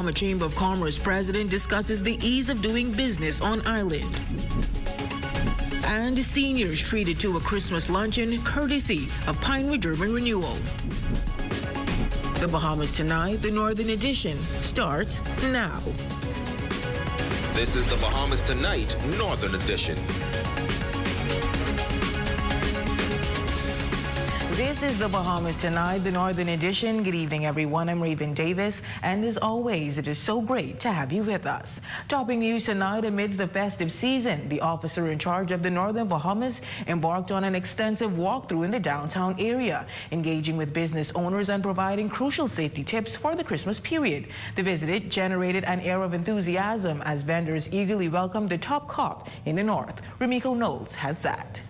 Bahama Chamber of Commerce president discusses the ease of doing business on island. And seniors treated to a Christmas luncheon courtesy of Pinewood Urban Renewal. The Bahamas Tonight, the Northern Edition, starts now. This is the Bahamas Tonight, Northern Edition. This is the Bahamas Tonight, the Northern Edition. Good evening, everyone. I'm Raven Davis, and as always, it is so great to have you with us. Topping news tonight amidst the festive season, the officer in charge of the Northern Bahamas embarked on an extensive walkthrough in the downtown area, engaging with business owners and providing crucial safety tips for the Christmas period. The visit generated an air of enthusiasm as vendors eagerly welcomed the top cop in the north. Remiko Knowles has that.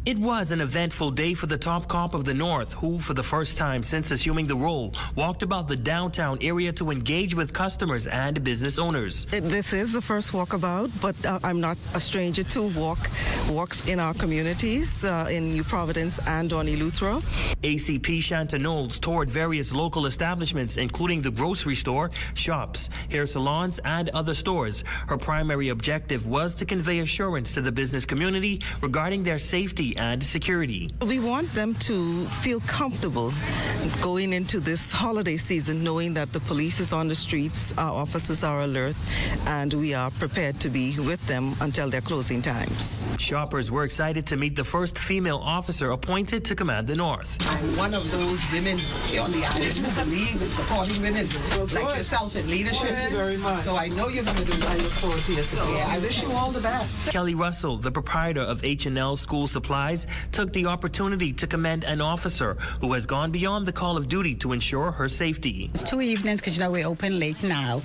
It was an eventful day for the top cop of the North, who, for the first time since assuming the role, walked about the downtown area to engage with customers and business owners. This is the first walkabout, but I'm not a stranger to walks in our communities in New Providence and on Eleuthero. ACP Shanta Knowles toured various local establishments, including the grocery store, shops, hair salons, and other stores. Her primary objective was to convey assurance to the business community regarding their safety and security. We want them to feel comfortable going into this holiday season, knowing that the police is on the streets, our officers are alert, and we are prepared to be with them until their closing times. Shoppers were excited to meet the first female officer appointed to command the North. I'm one of those women here on the island who believe in supporting women like yourself in leadership. Thank you very much. So I know you're going to do well. I look forward to your success. Yeah, I wish you all the best. Kelly Russell, the proprietor of H&L School Supplies, took the opportunity to commend an officer who has gone beyond the call of duty to ensure her safety. It's 2 evenings because, you know, we're open late now.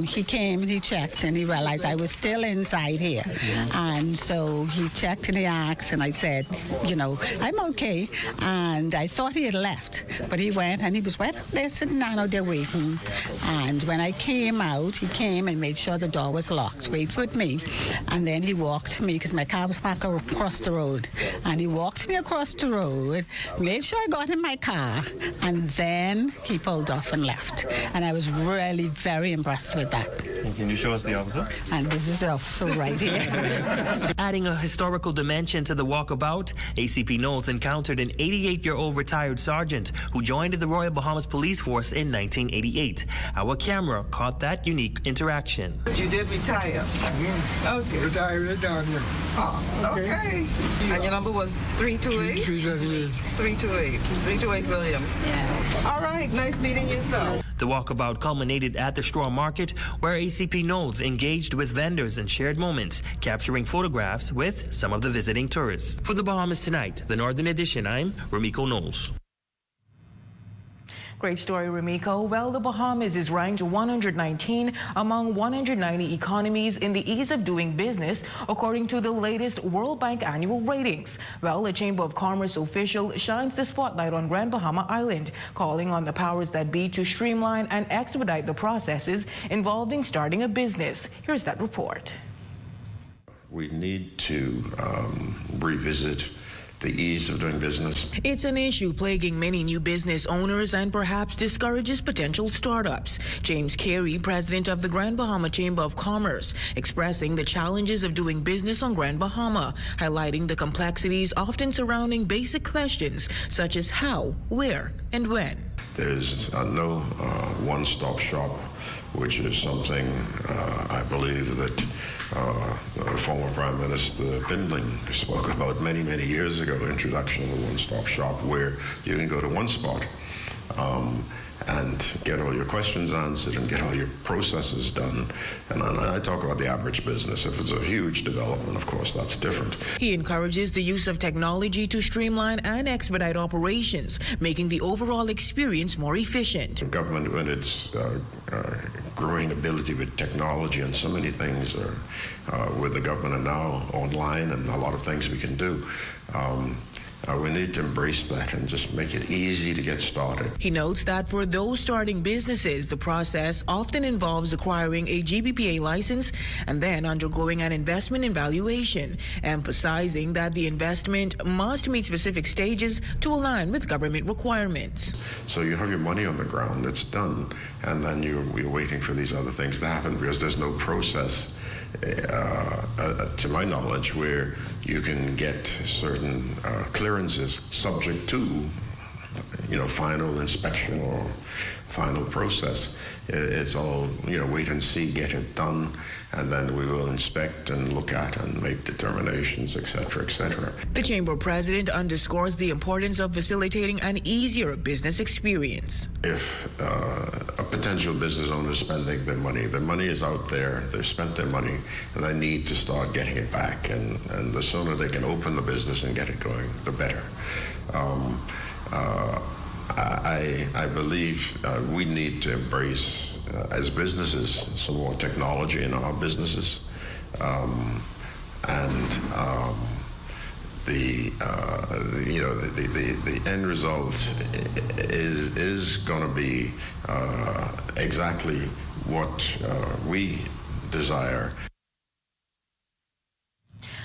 He came and he checked and he realized I was still inside here. And so he checked and he asked and I said, you know, I'm okay. And I thought he had left, but he went and he was right up there sitting down out there waiting. And when I came out, he came and made sure the door was locked. Wait with me. And then he walked to me because my car was parked across the road. And he walked me across the road, made sure I got in my car, and then he pulled off and left. And I was really very impressed with that. Can you show us the officer? And this is the officer right here. Adding a historical dimension to the walkabout, ACP Knowles encountered an 88-year-old retired sergeant who joined the Royal Bahamas Police Force in 1988. Our camera caught that unique interaction. You did retire? Okay. Retired down here. Oh, okay. And your number was 328? 328. 328. 328 Williams. Yeah. All right. Nice meeting you, sir. The walkabout culminated at the Straw Market, where ACP Knowles engaged with vendors and shared moments, capturing photographs with some of the visiting tourists. For the Bahamas Tonight, the Northern Edition, I'm Remiko Knowles. Great story, Remiko. Well, the Bahamas is ranked 119 among 190 economies in the ease of doing business, according to the latest World Bank annual ratings. Well, the Chamber of Commerce official shines the spotlight on Grand Bahama Island, calling on the powers that be to streamline and expedite the processes involved in starting a business. Here's that report. We need to revisit the ease of doing business. It's an issue plaguing many new business owners and perhaps discourages potential startups. James Carey, president of the Grand Bahama Chamber of Commerce, expressing the challenges of doing business on Grand Bahama, highlighting the complexities often surrounding basic questions such as how, where, and when. There's no one-stop shop, which is something I believe that former Prime Minister Bindling spoke about many, many years ago, the introduction of the one-stop shop, where you can go to one spot and get all your questions answered and get all your processes done. And I talk about the average business. If it's a huge development, of course, that's different. He encourages the use of technology to streamline and expedite operations, making the overall experience more efficient. The government, with its growing ability with technology, and so many things are with the government now online, and a lot of things we can do. We need to embrace that and just make it easy to get started. He notes that for those starting businesses, the process often involves acquiring a GBPA license and then undergoing an investment evaluation, emphasizing that the investment must meet specific stages to align with government requirements. So you have your money on the ground, it's done, and then you're waiting for these other things to happen because there's no process, to my knowledge, where you can get certain clearances subject to, final inspection or final process. It's all, wait and see, get it done, and then we will inspect and look at and make determinations, et cetera, et cetera. The Chamber President underscores the importance of facilitating an easier business experience. If a potential business owner is spending their money is out there, they've spent their money, and they need to start getting it back, and the sooner they can open the business and get it going, the better. I believe we need to embrace, as businesses, some more technology in our businesses, the end result is going to be exactly what we desire.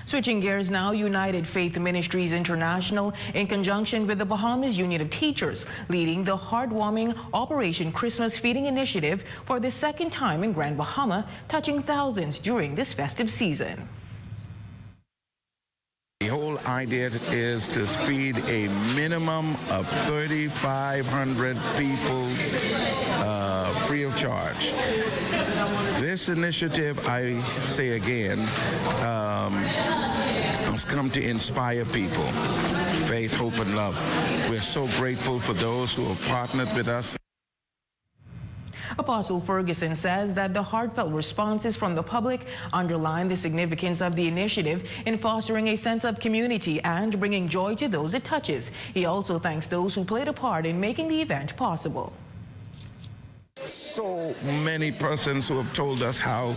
Switching gears now, United Faith Ministries International, in conjunction with the Bahamas Union of Teachers, leading the heartwarming Operation Christmas Feeding Initiative for the second time in Grand Bahama, touching thousands during this festive season. The whole idea is to feed a minimum of 3,500 people free of charge. This initiative, I say again, has come to inspire people. Faith, hope, and love. We're so grateful for those who have partnered with us. Apostle Ferguson says that the heartfelt responses from the public underline the significance of the initiative in fostering a sense of community and bringing joy to those it touches. He also thanks those who played a part in making the event possible. So many persons who have told us how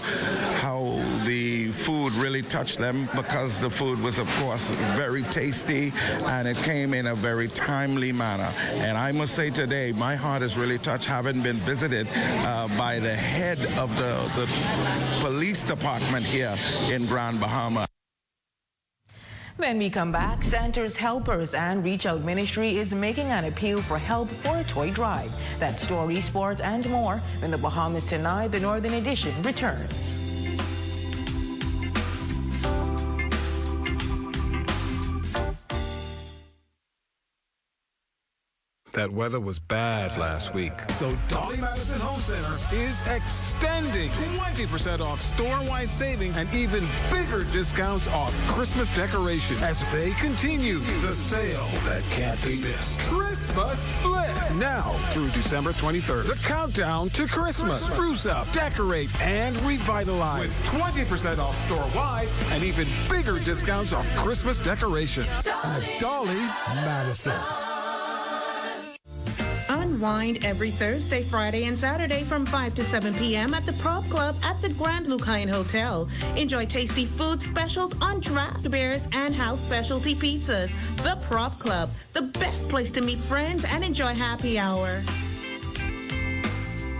the food really touched them, because the food was, of course, very tasty and it came in a very timely manner. And I must say today, my heart is really touched, having been visited by the head of the police department here in Grand Bahama. When we come back, Center's Helpers and Reach Out Ministry is making an appeal for help for a toy drive. That story, sports, and more when the Bahamas Tonight, the Northern Edition, returns. That weather was bad last week. So Dolly Madison Home Center is extending 20% off store-wide savings and even bigger discounts off Christmas decorations as they continue the sale that can't be missed. Christmas Bliss. Now through December 23rd. The countdown to Christmas. Spruce up, decorate, and revitalize. With 20% off store-wide and even bigger discounts off Christmas decorations. At Dolly Madison. Unwind every Thursday, Friday, and Saturday from 5 to 7 p.m. at the Prop Club at the Grand Lucayan Hotel. Enjoy tasty food specials on draft beers and house specialty pizzas. The Prop Club, the best place to meet friends and enjoy happy hour.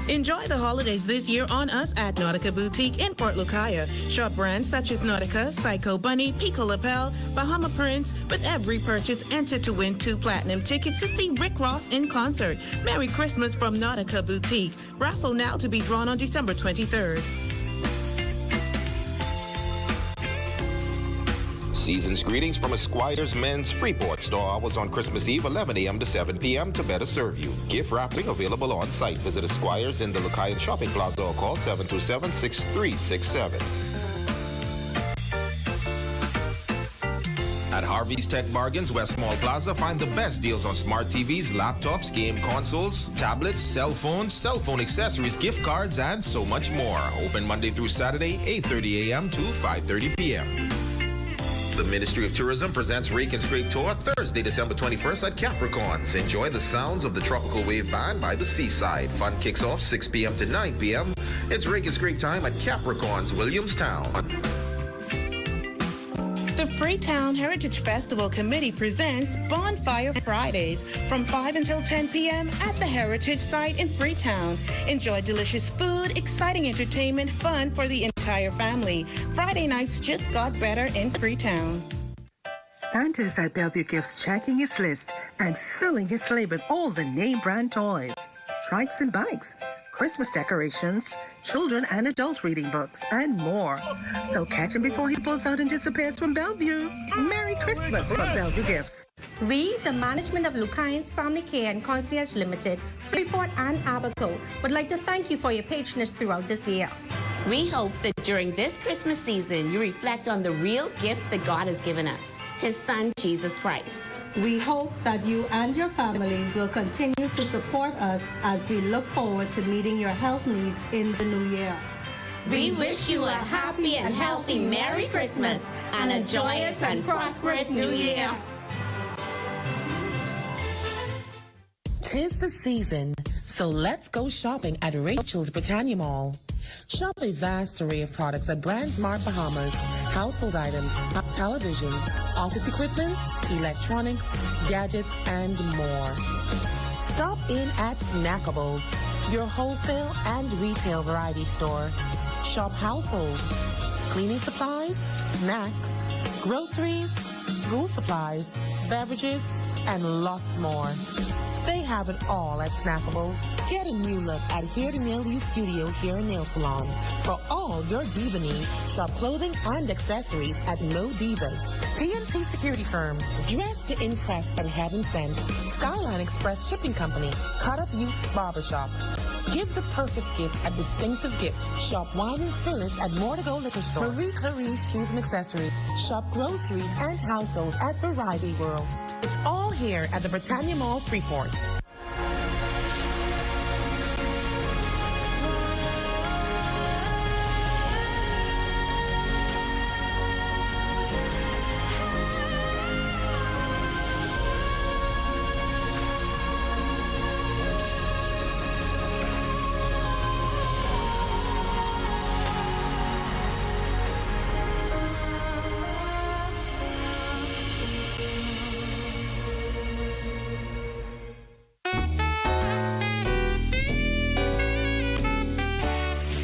Enjoy the holidays this year on us at Nautica Boutique in Port Lucaya. Shop brands such as Nautica, Psycho Bunny, Pico Lapel, Bahama Prince. With every purchase, enter to win 2 platinum tickets to see Rick Ross in concert. Merry Christmas from Nautica Boutique. Raffle now to be drawn on December 23rd. Season's greetings from Esquire's Men's Freeport. Store hours on Christmas Eve, 11 a.m. to 7 p.m. to better serve you. Gift wrapping available on site. Visit Esquire's in the Lucayan Shopping Plaza or call 727-6367. At Harvey's Tech Bargains, West Mall Plaza, find the best deals on smart TVs, laptops, game consoles, tablets, cell phone accessories, gift cards, and so much more. Open Monday through Saturday, 8:30 a.m. to 5:30 p.m. The Ministry of Tourism presents Rake and Scrape Tour Thursday, December 21st at Capricorns. Enjoy the sounds of the Tropical Wave Band by the seaside. Fun kicks off 6 p.m. to 9 p.m. It's Rake and Scrape time at Capricorns, Williamstown. The The Freetown Heritage Festival Committee presents Bonfire Fridays from 5 until 10 p.m. at the Heritage Site in Freetown. Enjoy delicious food, exciting entertainment, fun for the entire family. Friday nights just got better in Freetown. Santa's at Bellevue Gifts checking his list and filling his sleigh with all the name brand toys, trikes and bikes, Christmas decorations, children and adult reading books, and more. So catch him before he pulls out and disappears from Bellevue. Merry Christmas from Bellevue Gifts. We, the management of Lucayan's Family Care and Concierge Limited, Freeport and Abaco, would like to thank you for your patronage throughout this year. We hope that during this Christmas season, you reflect on the real gift that God has given us, His Son, Jesus Christ. We hope that you and your family will continue to support us as we look forward to meeting your health needs in the new year. We wish you a happy and healthy Merry Christmas and a joyous and prosperous New Year. 'Tis the season, so let's go shopping at Rachel's Britannia Mall. Shop a vast array of products at Brand Smart Bahamas, household items, televisions, office equipment, electronics, gadgets, and more. Stop in at Snackables, your wholesale and retail variety store. Shop household, cleaning supplies, snacks, groceries, school supplies, beverages, and lots more. They have it all at Snackables. Get a new look at Hair to Nail You Studio Hair and Nail Salon. For all your diva needs, shop clothing and accessories at No Divas. PNP Security Firm, Dress to Impress and Heaven Sent. Skyline Express Shipping Company, Cut Up Youth Barbershop. Give the perfect gift a distinctive gift. Shop wine and spirits at More to Go Liquor Store. Marie Clarice Shoes and Accessories. Shop groceries and households at Variety World. It's all here at the Britannia Mall, Freeport.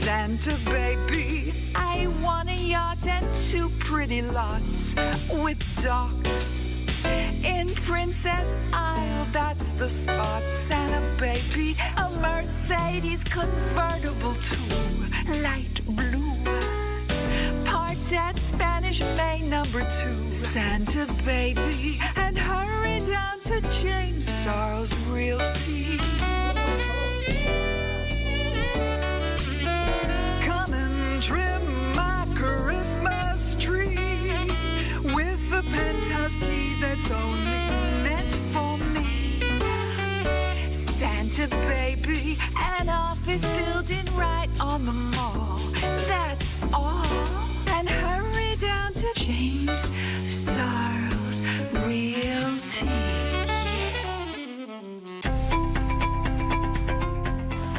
Santa baby, I want a yacht and 2 pretty lots with docks in Princess Isle. That's the spot. Santa baby, a Mercedes convertible too, light blue, parked at Spanish Main number 2. Santa baby, and hurry down to James Charles Realty. Penthouse key that's only meant for me. Santa baby, an office building right on the mall. That's all. And hurry down to James Charles Realty.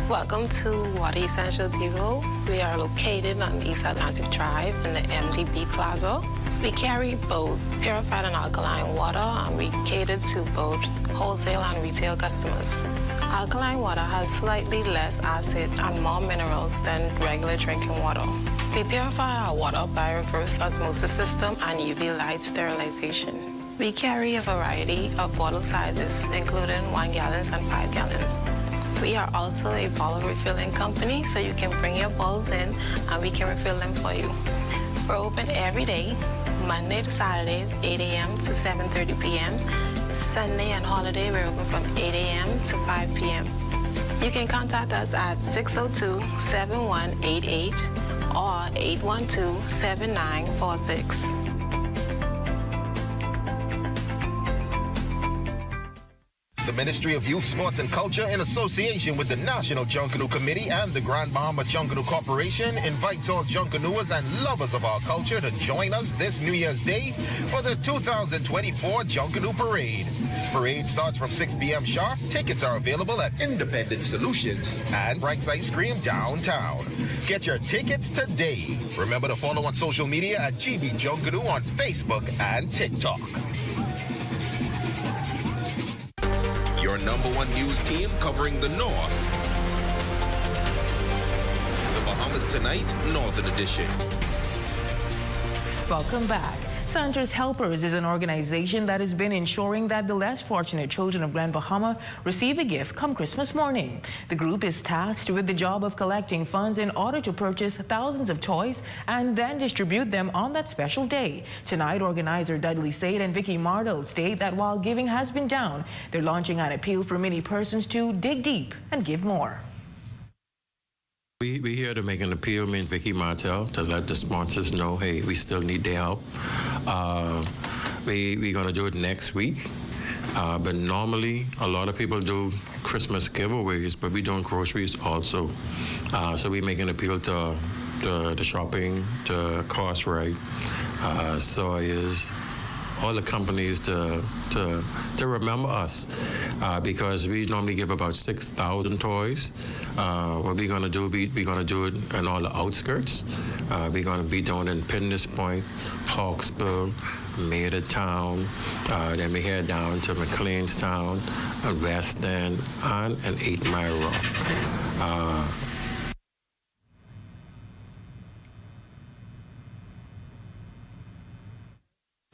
Welcome to Water Essential Depot. We are located on East Atlantic Drive in the MDB Plaza. We carry both purified and alkaline water, and we cater to both wholesale and retail customers. Alkaline water has slightly less acid and more minerals than regular drinking water. We purify our water by reverse osmosis system and UV light sterilization. We carry a variety of bottle sizes, including 1 gallons and 5 gallons. We are also a bottle refilling company, so you can bring your bottles in and we can refill them for you. We're open every day, Monday to Saturdays, 8 a.m. to 7:30 p.m. Sunday and holiday, we're open from 8 a.m. to 5 p.m. You can contact us at 602-7188 or 812-7946. The Ministry of Youth, Sports and Culture, in association with the National Junkanoo Committee and the Grand Bahama Junkanoo Corporation, invites all Junkanooers and lovers of our culture to join us this New Year's Day for the 2024 Junkanoo Parade. Parade starts from 6 p.m. sharp. Tickets are available at Independent Solutions and Frank's Ice Cream downtown. Get your tickets today. Remember to follow on social media at GB Junkanu on Facebook and TikTok. Your #1 news team covering the North. The Bahamas Tonight, Northern Edition. Welcome back. Santa's Helpers is an organization that has been ensuring that the less fortunate children of Grand Bahama receive a gift come Christmas morning. The group is tasked with the job of collecting funds in order to purchase thousands of toys and then distribute them on that special day. Tonight, organizer Dudley Sade and Vicky Mardell state that while giving has been down, they're launching an appeal for many persons to dig deep and give more. We're here to make an appeal, me and Vicky Martell, to let the sponsors know, hey, we still need their help. We're going to do it next week. But normally, a lot of people do Christmas giveaways, but we're doing groceries also. So we make an appeal to the shopping, to Cost Right, Sawyers, all the companies to remember us, because we normally give about 6,000 toys. What we're gonna do, we're gonna do it in all the outskirts. We're gonna be doing in Pennis Point, Hawksbill, Maidatown, then we head down to McLeanstown, West End, and 8 Mile Rock.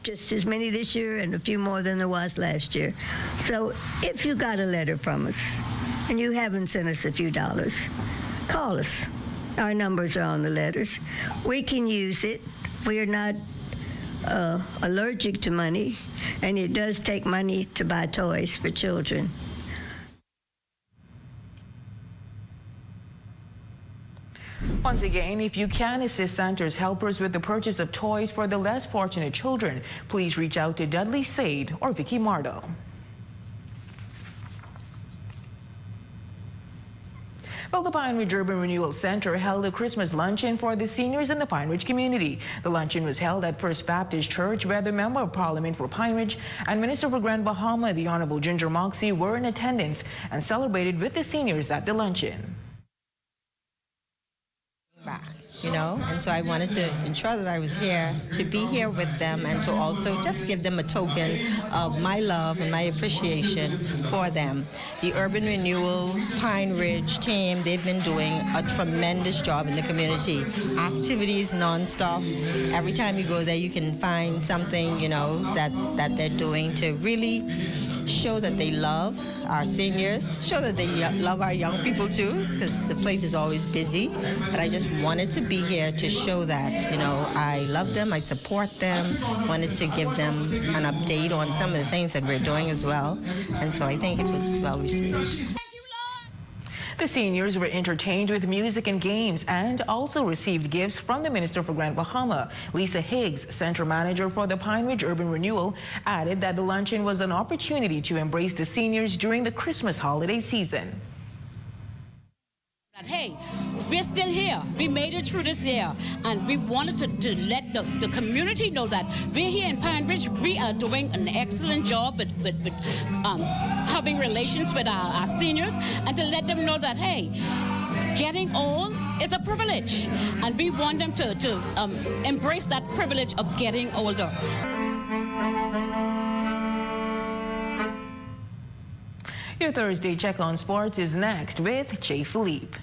Just as many this year and a few more than there was last year. So if you got a letter from us and you haven't sent us a few dollars, call us. Our numbers are on the letters. We can use it. We are not allergic to money, and it does take money to buy toys for children. Once again, if you can assist Santa's Helpers with the purchase of toys for the less fortunate children, please reach out to Dudley Sade or Vicky Mardell. Well, the Pine Ridge Urban Renewal Center held a Christmas luncheon for the seniors in the Pine Ridge community. The luncheon was held at First Baptist Church, where the Member of Parliament for Pine Ridge and Minister for Grand Bahama, the Honorable Ginger Moxie, were in attendance and celebrated with the seniors at the luncheon. You know, and so I wanted to ensure that I was here to be here with them and to also just give them a token of my love and my appreciation for them. The Urban Renewal Pine Ridge team, they've been doing a tremendous job in the community. Activities nonstop. Every time you go there, you can find something, you know, that they're doing to really show that they love our seniors, show that they love our young people too, because the place is always busy. But I just wanted to be here to show that, you know, I love them, I support them, wanted to give them an update on some of the things that we're doing as well. And so I think it was well received. The seniors were entertained with music and games and also received gifts from the Minister for Grand Bahama. Lisa Higgs, Center Manager for the Pine Ridge Urban Renewal, added that the luncheon was an opportunity to embrace the seniors during the Christmas holiday season. Hey, we're still here. We made it through this year, and we wanted to let the community know that we're here in Pine Ridge. We are doing an excellent job with having relations with our seniors, and to let them know that, hey, getting old is a privilege, and we want them to embrace that privilege of getting older. Your Thursday Check on Sports is next with Jay Philippe.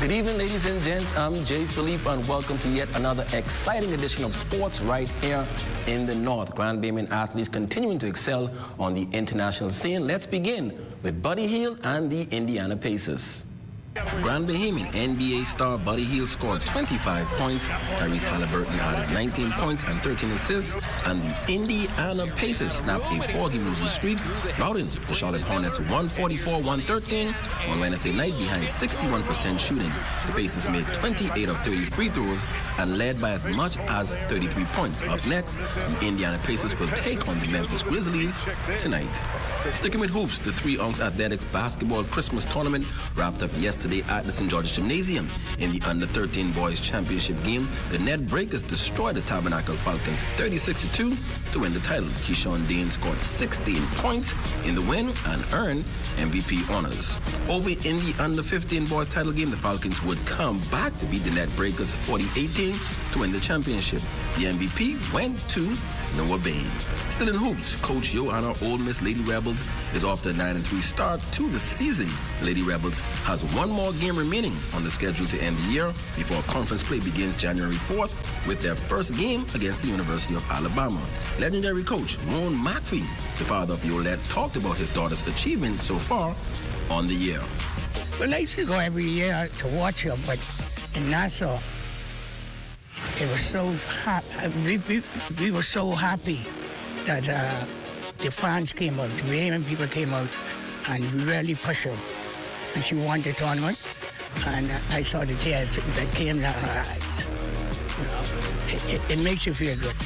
Good evening, ladies and gents. I'm Jay Philippe, and welcome to yet another exciting edition of sports right here in the North. Grand Bahamian athletes continuing to excel on the international scene. Let's begin with Buddy Hield and the Indiana Pacers. Grand Bahamian NBA star Buddy Hield scored 25 points. Tyrese Halliburton added 19 points and 13 assists. And the Indiana Pacers snapped a 4-game losing streak, routing the Charlotte Hornets 144-113 on Wednesday night behind 61% shooting. The Pacers made 28 of 30 free throws and led by as much as 33 points. Up next, the Indiana Pacers will take on the Memphis Grizzlies tonight. Sticking with hoops, the 3-ounce athletics basketball Christmas tournament wrapped up yesterday at the St. George's Gymnasium. In the Under-13 Boys Championship game, the Net Breakers destroyed the Tabernacle Falcons 36-2 to win the title. Keyshawn Dane scored 16 points in the win and earned MVP honors. Over in the Under-15 Boys title game, the Falcons would come back to beat the Net Breakers 40-18 to win the championship. The MVP went to Noah Bain. Still in hoops, Coach Joanna Ole Miss Lady Rebels is off to a 9-3 start to the season. Lady Rebels has one more game remaining on the schedule to end the year before conference play begins January 4th with their first game against the University of Alabama. Legendary coach Moan McPhee, the father of Yolette, talked about his daughter's achievement so far on the year. Well, I used to go every year to watch her, but in Nassau, it was so we were so happy that the fans came out, the Bremen people came out and really pushed her. And she won the tournament, and I saw the tears that came down her eyes. You know, it makes you feel good.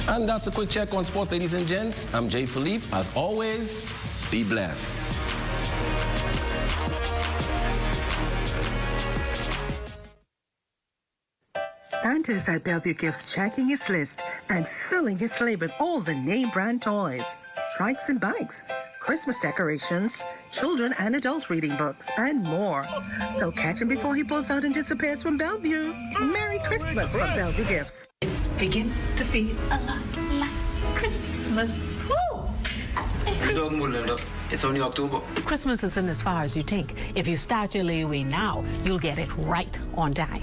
And that's a quick check on sports, ladies and gents. I'm Jay Philippe. As always, be blessed. Santa's at Bellevue Gifts checking his list and filling his sleigh with all the name brand toys, trikes and bikes, Christmas decorations, children and adult reading books, and more. So catch him before he pulls out and disappears from Bellevue. Merry Christmas from Bellevue Gifts. It's beginning to feel a lot like Christmas. Woo! It's only October. Christmas isn't as far as you think. If you start your layaway now, you'll get it right on time.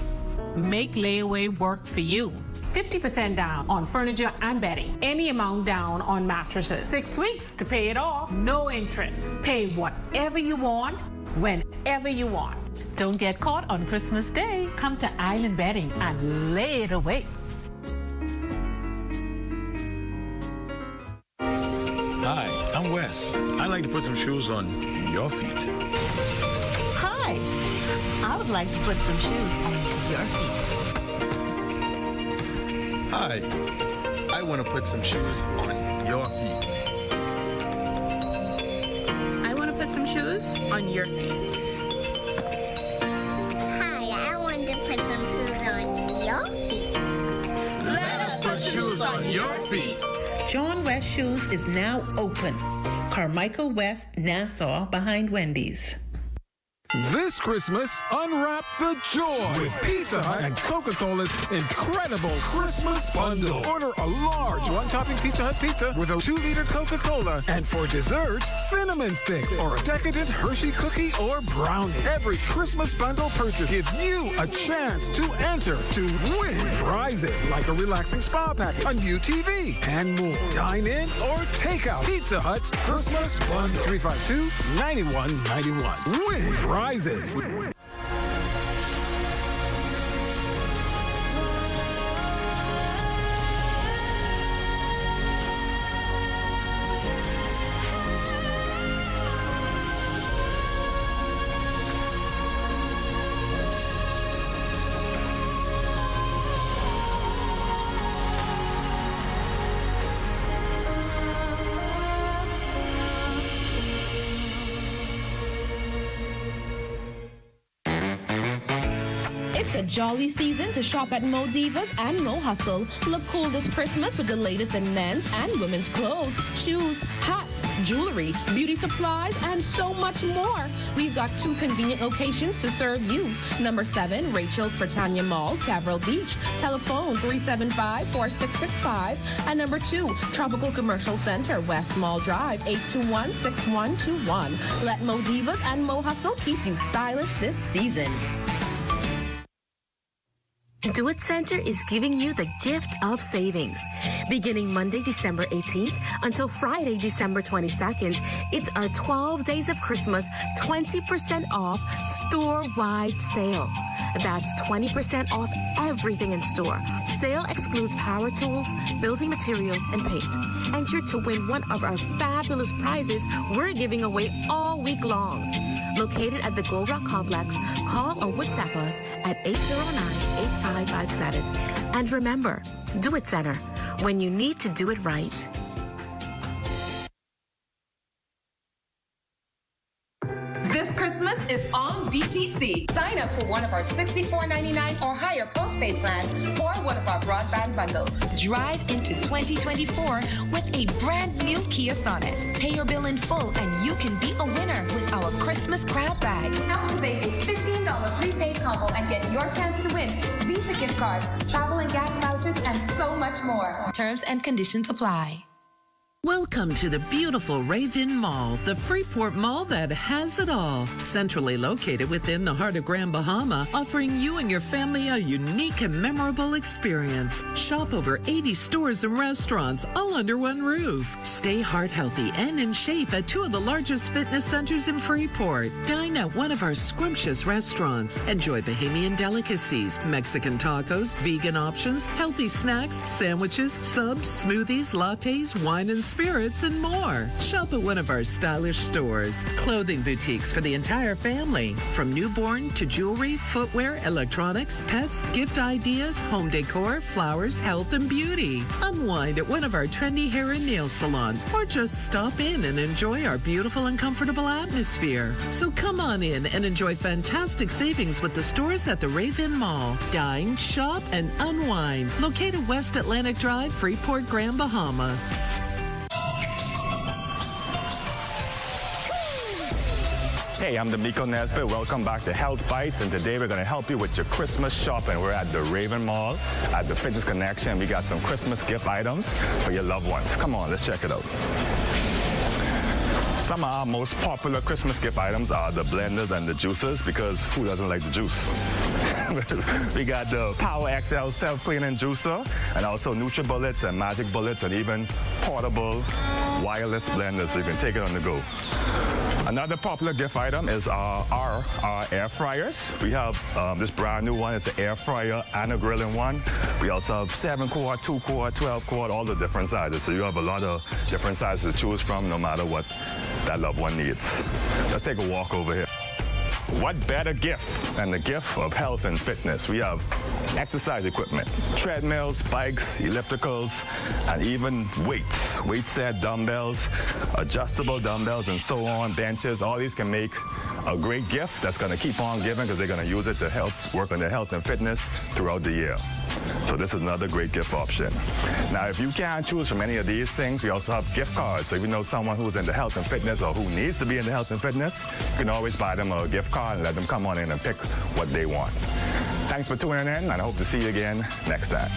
Make layaway work for you. 50% down on furniture and bedding. Any amount down on mattresses. 6 weeks to pay it off. No interest. Pay whatever you want, whenever you want. Don't get caught on Christmas Day. Come to Island Bedding and lay it away. Hi, I'm Wes. I'd like to put some shoes on your feet. Hi, I would like to put some shoes on your feet. Hi, I want to put some shoes on your feet. I want to put some shoes on your feet. Hi, I want to put some shoes on your feet. Let us put shoes on your feet. John West Shoes is now open. Carmichael West, Nassau, behind Wendy's. This Christmas, unwrap the joy with Pizza Hut and Coca-Cola's incredible Christmas bundle. Order a large one-topping Pizza Hut pizza with a 2-liter Coca-Cola. And for dessert, cinnamon sticks or a decadent Hershey cookie or brownie. Every Christmas bundle purchase gives you a chance to enter to win prizes like a relaxing spa package, a new TV, and more. Dine in or take out. Pizza Hut's Christmas bundle. 352-9191. Win prizes. It's a jolly season to shop at Mo Divas and Mo Hustle. Look cool this Christmas with the latest in men's and women's clothes, shoes, hats, jewelry, beauty supplies, and so much more. We've got 2 convenient locations to serve you. Number 7, Rachel's Britannia Mall, Caverill Beach. Telephone 375-4665. And number 2, Tropical Commercial Center, West Mall Drive, 821-6121. Let Mo Divas and Mo Hustle keep you stylish this season. Do It Center is giving you the gift of savings. Beginning Monday, December 18th until Friday, December 22nd, it's our 12 Days of Christmas 20% off store-wide sale. That's 20% off everything in store. Sale excludes power tools, building materials, and paint. Enter to win one of our fabulous prizes we're giving away all week long. Located at the Gold Rock Complex, call or WhatsApp us at 809-8557. And remember, Do It Center, when you need to do it right. Christmas is on BTC. Sign up for one of our $64.99 or higher postpaid plans or one of our broadband bundles. Drive into 2024 with a brand new Kia Sonet. Pay your bill in full and you can be a winner with our Christmas grab bag. Activate a $15 prepaid combo and get your chance to win Visa gift cards, travel and gas vouchers, and so much more. Terms and conditions apply. Welcome to the beautiful Raven Mall, the Freeport Mall that has it all. Centrally located within the heart of Grand Bahama, offering you and your family a unique and memorable experience. Shop over 80 stores and restaurants, all under one roof. Stay heart healthy and in shape at two of the largest fitness centers in Freeport. Dine at one of our scrumptious restaurants. Enjoy Bahamian delicacies, Mexican tacos, vegan options, healthy snacks, sandwiches, subs, smoothies, lattes, wine and spirits, and more. Shop at one of our stylish stores. Clothing boutiques for the entire family. From newborn to jewelry, footwear, electronics, pets, gift ideas, home decor, flowers, health, and beauty. Unwind at one of our trendy hair and nail salons, or just stop in and enjoy our beautiful and comfortable atmosphere. So come on in and enjoy fantastic savings with the stores at the Raven Mall. Dine, shop, and unwind. Located West Atlantic Drive, Freeport, Grand Bahama. Hey, I'm D'Amico Nesbitt. Welcome back to Health Bites, and today we're going to help you with your Christmas shopping. We're at the Raven Mall at the Fitness Connection. We got some Christmas gift items for your loved ones. Come on, let's check it out. Some of our most popular Christmas gift items are the blenders and the juicers, because who doesn't like the juice? We got the Power XL self-cleaning juicer, and also NutriBullets and Magic Bullets, and even portable wireless blenders, so you can take it on the go. Another popular gift item is our air fryers. We have this brand new one. It's an air fryer and a grilling one. We also have 7-quart, 2-quart, 12-quart, all the different sizes. So you have a lot of different sizes to choose from, no matter what that loved one needs. Let's take a walk over here. What better gift than the gift of health and fitness? We have exercise equipment, treadmills, bikes, ellipticals, and even weights. Weight set, dumbbells, adjustable dumbbells, and so on, benches. All these can make a great gift that's going to keep on giving, because they're going to use it to help work on their health and fitness throughout the year. So this is another great gift option. Now, if you can't choose from any of these things, we also have gift cards. So if you know someone who's into health and fitness, or who needs to be into health and fitness, you can always buy them a gift card and let them come on in and pick what they want. Thanks for tuning in, and I hope to see you again next time.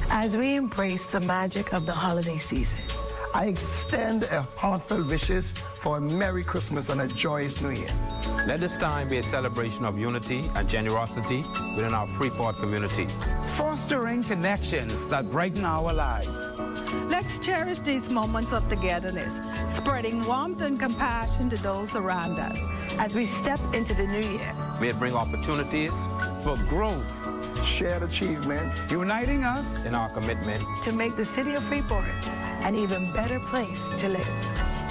As we embrace the magic of the holiday season, I extend a heartfelt wishes for a Merry Christmas and a joyous New Year. Let this time be a celebration of unity and generosity within our Freeport community. Fostering connections that brighten our lives. Let's cherish these moments of togetherness, spreading warmth and compassion to those around us. As we step into the new year, may it bring opportunities for growth, shared achievement, uniting us in our commitment to make the city of Freeport an even better place to live.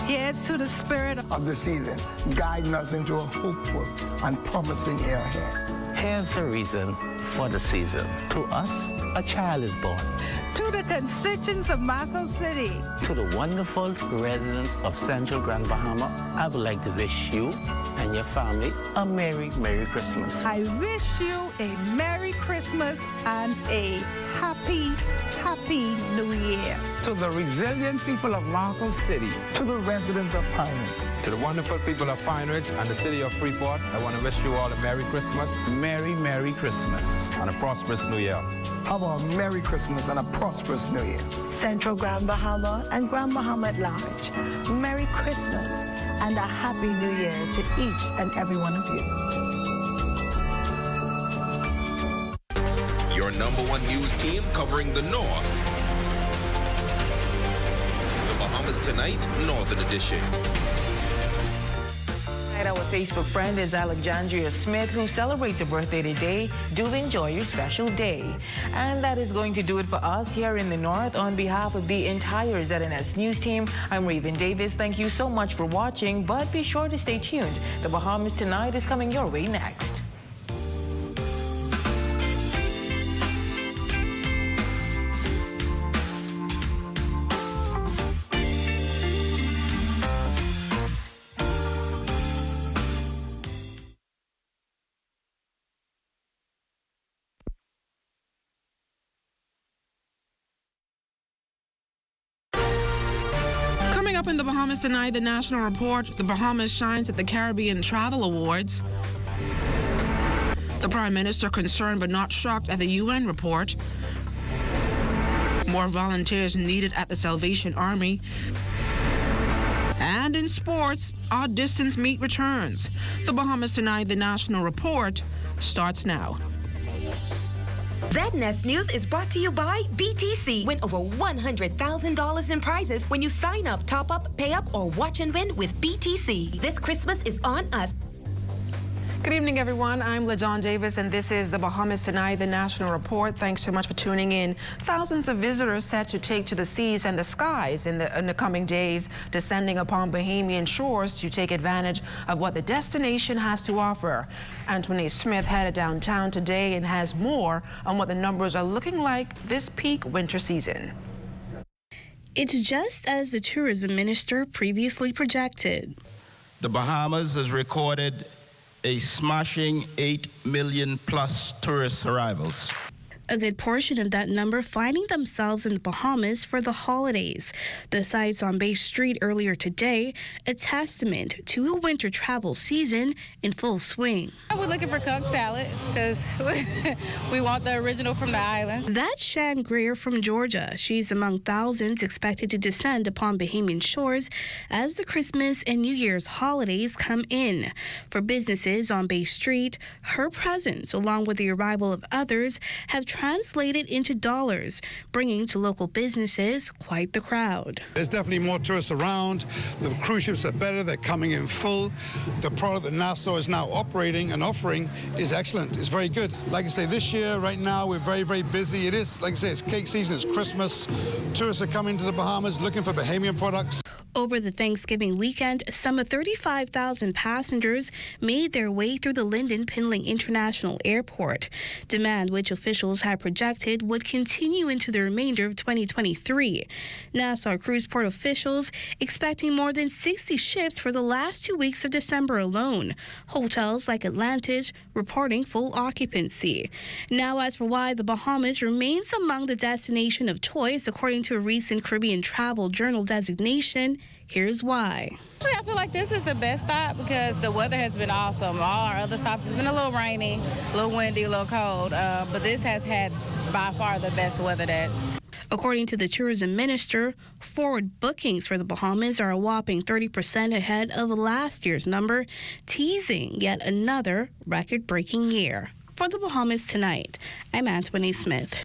Here's to the spirit of the season, guiding us into a hopeful and promising year ahead. Here's the reason for the season. To us, a child is born. To the constituents of Marco City. To the wonderful residents of Central Grand Bahama, I would like to wish you and your family a Merry, Merry Christmas. I wish you a Merry Christmas and a Happy New Year. To the resilient people of Marco City. To the residents of Pine Ridge. To the wonderful people of Pine Ridge and the city of Freeport, I want to wish you all a Merry Christmas. Merry, Merry Christmas. And a prosperous New Year. Have a Merry Christmas and a prosperous New Year. Central Grand Bahama and Grand Bahama at large, Merry Christmas and a Happy New Year to each and every one of you. Your #1 news team covering the North. The Bahamas Tonight, Northern Edition. Our Facebook friend is Alexandria Smith, who celebrates a birthday today. Do enjoy your special day. And that is going to do it for us here in the North. On behalf of the entire ZNS News team, I'm Raven Davis. Thank you so much for watching, but be sure to stay tuned. The Bahamas Tonight is coming your way next. up in the Bahamas tonight, the National Report, the Bahamas shines at the Caribbean Travel Awards. The Prime Minister concerned but not shocked at the UN report. More volunteers needed at the Salvation Army. And in sports, our distance meet returns. The Bahamas tonight, the National Report starts now. ZNest News is brought to you by BTC. Win over $100,000 in prizes when you sign up, top up, pay up, or watch and win with BTC. This Christmas is on us. Good evening, everyone. I'm LaJohn Davis, and this is the Bahamas Tonight, the National Report. Thanks so much for tuning in. Thousands of visitors set to take to the seas and the skies in the coming days, descending upon Bahamian shores to take advantage of what the destination has to offer. Anthony Smith headed downtown today and has more on what the numbers are looking like this peak winter season. It's just as the tourism minister previously projected. The Bahamas has recorded a smashing 8 million plus tourist arrivals. A good portion of that number finding themselves in the Bahamas for the holidays. The sights on Bay Street earlier today, a testament to a winter travel season in full swing. We're looking for Coke salad because we want the original from the islands. That's Shan Greer from Georgia. She's among thousands expected to descend upon Bahamian shores as the Christmas and New Year's holidays come in. For businesses on Bay Street, her presence, along with the arrival of others, have translated into dollars, bringing to local businesses quite the crowd. There's definitely more tourists around. The cruise ships are better. They're coming in full. The product that Nassau is now operating and offering is excellent. It's very good. Like I say, this year, right now, we're very, very busy. It is, like I say, it's cake season. It's Christmas. Tourists are coming to the Bahamas looking for Bahamian products. Over the Thanksgiving weekend, some 35,000 passengers made their way through the Lynden Pinling International Airport. Demand, which officials had projected would continue into the remainder of 2023. Nassau Cruise Port officials expecting more than 60 ships for the last 2 weeks of December alone. Hotels like Atlantis reporting full occupancy. Now, as for why the Bahamas remains among the destination of choice, according to a recent Caribbean Travel Journal designation, here's why. I feel like this is the best stop because the weather has been awesome. All our other stops has been a little rainy, a little windy, a little cold, but this has had by far the best weather that. According to the tourism minister, forward bookings for the Bahamas are a whopping 30% ahead of last year's number, teasing yet another record-breaking year. For the Bahamas Tonight, I'm Anthony Smith.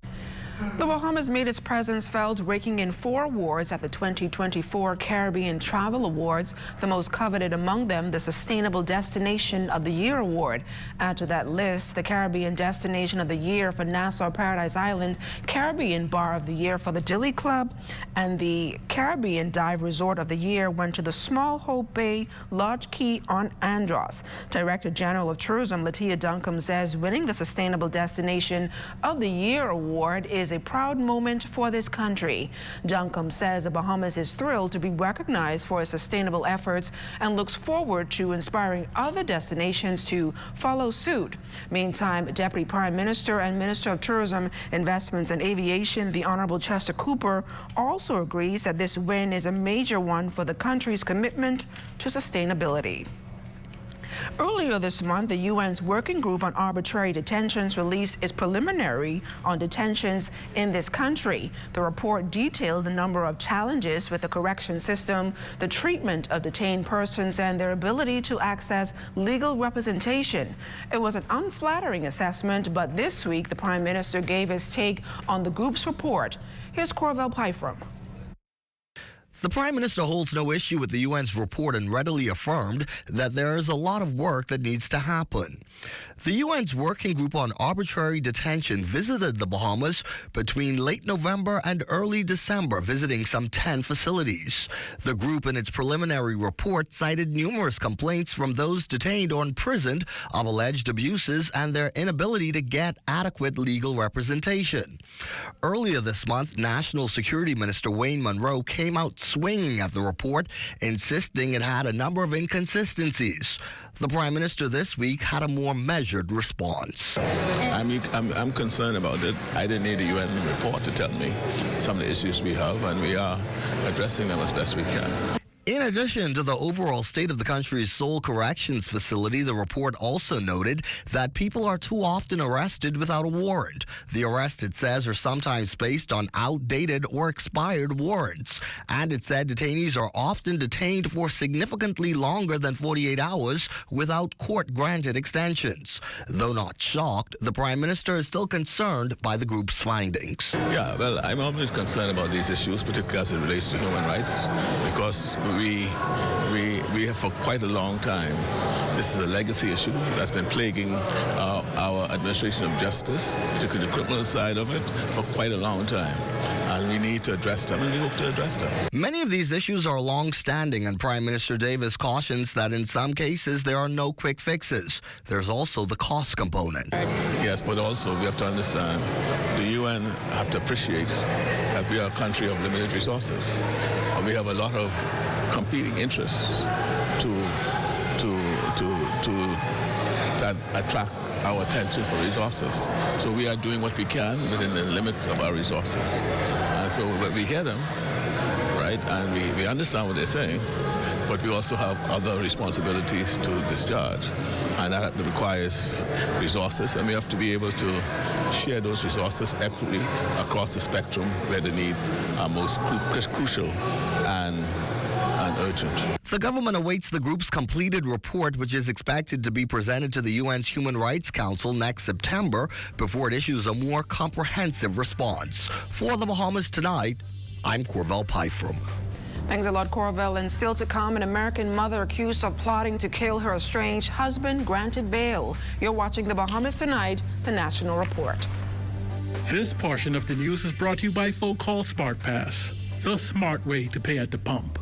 The Bahamas made its presence felt, raking in 4 awards at the 2024 Caribbean Travel Awards, the most coveted among them, the Sustainable Destination of the Year Award. Add to that list the Caribbean Destination of the Year for Nassau Paradise Island, Caribbean Bar of the Year for the Dili Club, and the Caribbean Dive Resort of the Year went to the Small Hope Bay Lodge Key on Andros. Director General of Tourism Latia Duncombe says winning the Sustainable Destination of the Year Award is a proud moment for this country. Duncombe says the Bahamas is thrilled to be recognized for its sustainable efforts and looks forward to inspiring other destinations to follow suit. Meantime, Deputy Prime Minister and Minister of Tourism, Investments and Aviation, the Honorable Chester Cooper, also agrees that this win is a major one for the country's commitment to sustainability. Earlier this month, the UN's Working Group on Arbitrary Detentions released its preliminary on detentions in this country. The report detailed the number of challenges with the correction system, the treatment of detained persons, and their ability to access legal representation. It was an unflattering assessment, but this week the Prime Minister gave his take on the group's report. Here's Corvell Pyfrom. The Prime Minister holds no issue with the UN's report and readily affirmed that there is a lot of work that needs to happen. The UN's Working Group on Arbitrary Detention visited the Bahamas between late November and early December, visiting some 10 facilities. The group in its preliminary report cited numerous complaints from those detained or imprisoned of alleged abuses and their inability to get adequate legal representation. Earlier this month, National Security Minister Wayne Munro came out swinging at the report, insisting it had a number of inconsistencies. The Prime Minister this week had a more measured response. I'm concerned about it. I didn't need the UN report to tell me some of the issues we have, and we are addressing them as best we can. In addition to the overall state of the country's sole corrections facility, the report also noted that people are too often arrested without a warrant. The arrests, it says, are sometimes based on outdated or expired warrants. And it said detainees are often detained for significantly longer than 48 hours without court-granted extensions. Though not shocked, the Prime Minister is still concerned by the group's findings. Yeah, well, I'm always concerned about these issues, particularly as it relates to human rights, because we have for quite a long time. This is a legacy issue that's been plaguing our administration of justice, particularly the criminal side of it, for quite a long time. And we need to address them, and we hope to address them. Many of these issues are long-standing, and Prime Minister Davis cautions that in some cases there are no quick fixes. There's also the cost component. Yes, but also we have to understand the UN have to appreciate that we are a country of limited resources. And we have a lot of competing interests to attract our attention for resources. So we are doing what we can within the limit of our resources. And so we hear them, right, and we understand what they're saying, but we also have other responsibilities to discharge, and that requires resources, and we have to be able to share those resources equitably across the spectrum where the needs are most crucial and urgent. The government awaits the group's completed report, which is expected to be presented to the UN's Human Rights Council next September before it issues a more comprehensive response. For the Bahamas Tonight, I'm Corvell Pyfrom. Thanks a lot, Corvell. And still to come, an American mother accused of plotting to kill her estranged husband granted bail. You're watching the Bahamas Tonight, the National Report. This portion of the news is brought to you by folk called Smart Pass, the smart way to pay at the pump.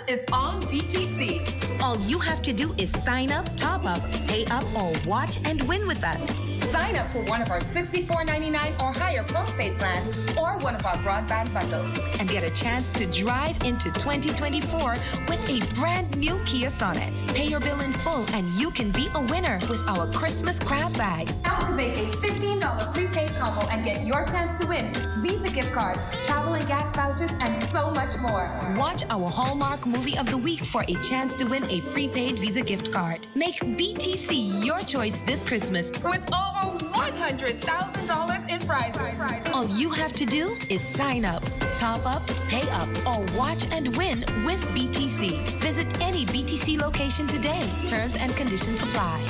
Is on BTC. All you have to do is sign up, top up, pay up, or watch and win with us. Sign up for one of our $64.99 or higher postpaid plans or one of our broadband bundles and get a chance to drive into 2024 with a brand new Kia Sonet. Pay your bill in full and you can be a winner with our Christmas grab bag. Activate a $15 prepaid combo and get your chance to win Visa gift cards, travel and gas vouchers, and so much more. Watch our Hallmark movie of the week for a chance to win a prepaid Visa gift card. Make BTC your choice this Christmas with over $100,000 in prizes. All you have to do is sign up, top up, pay up, or watch and win with BTC. Visit any BTC location today. Terms and conditions apply.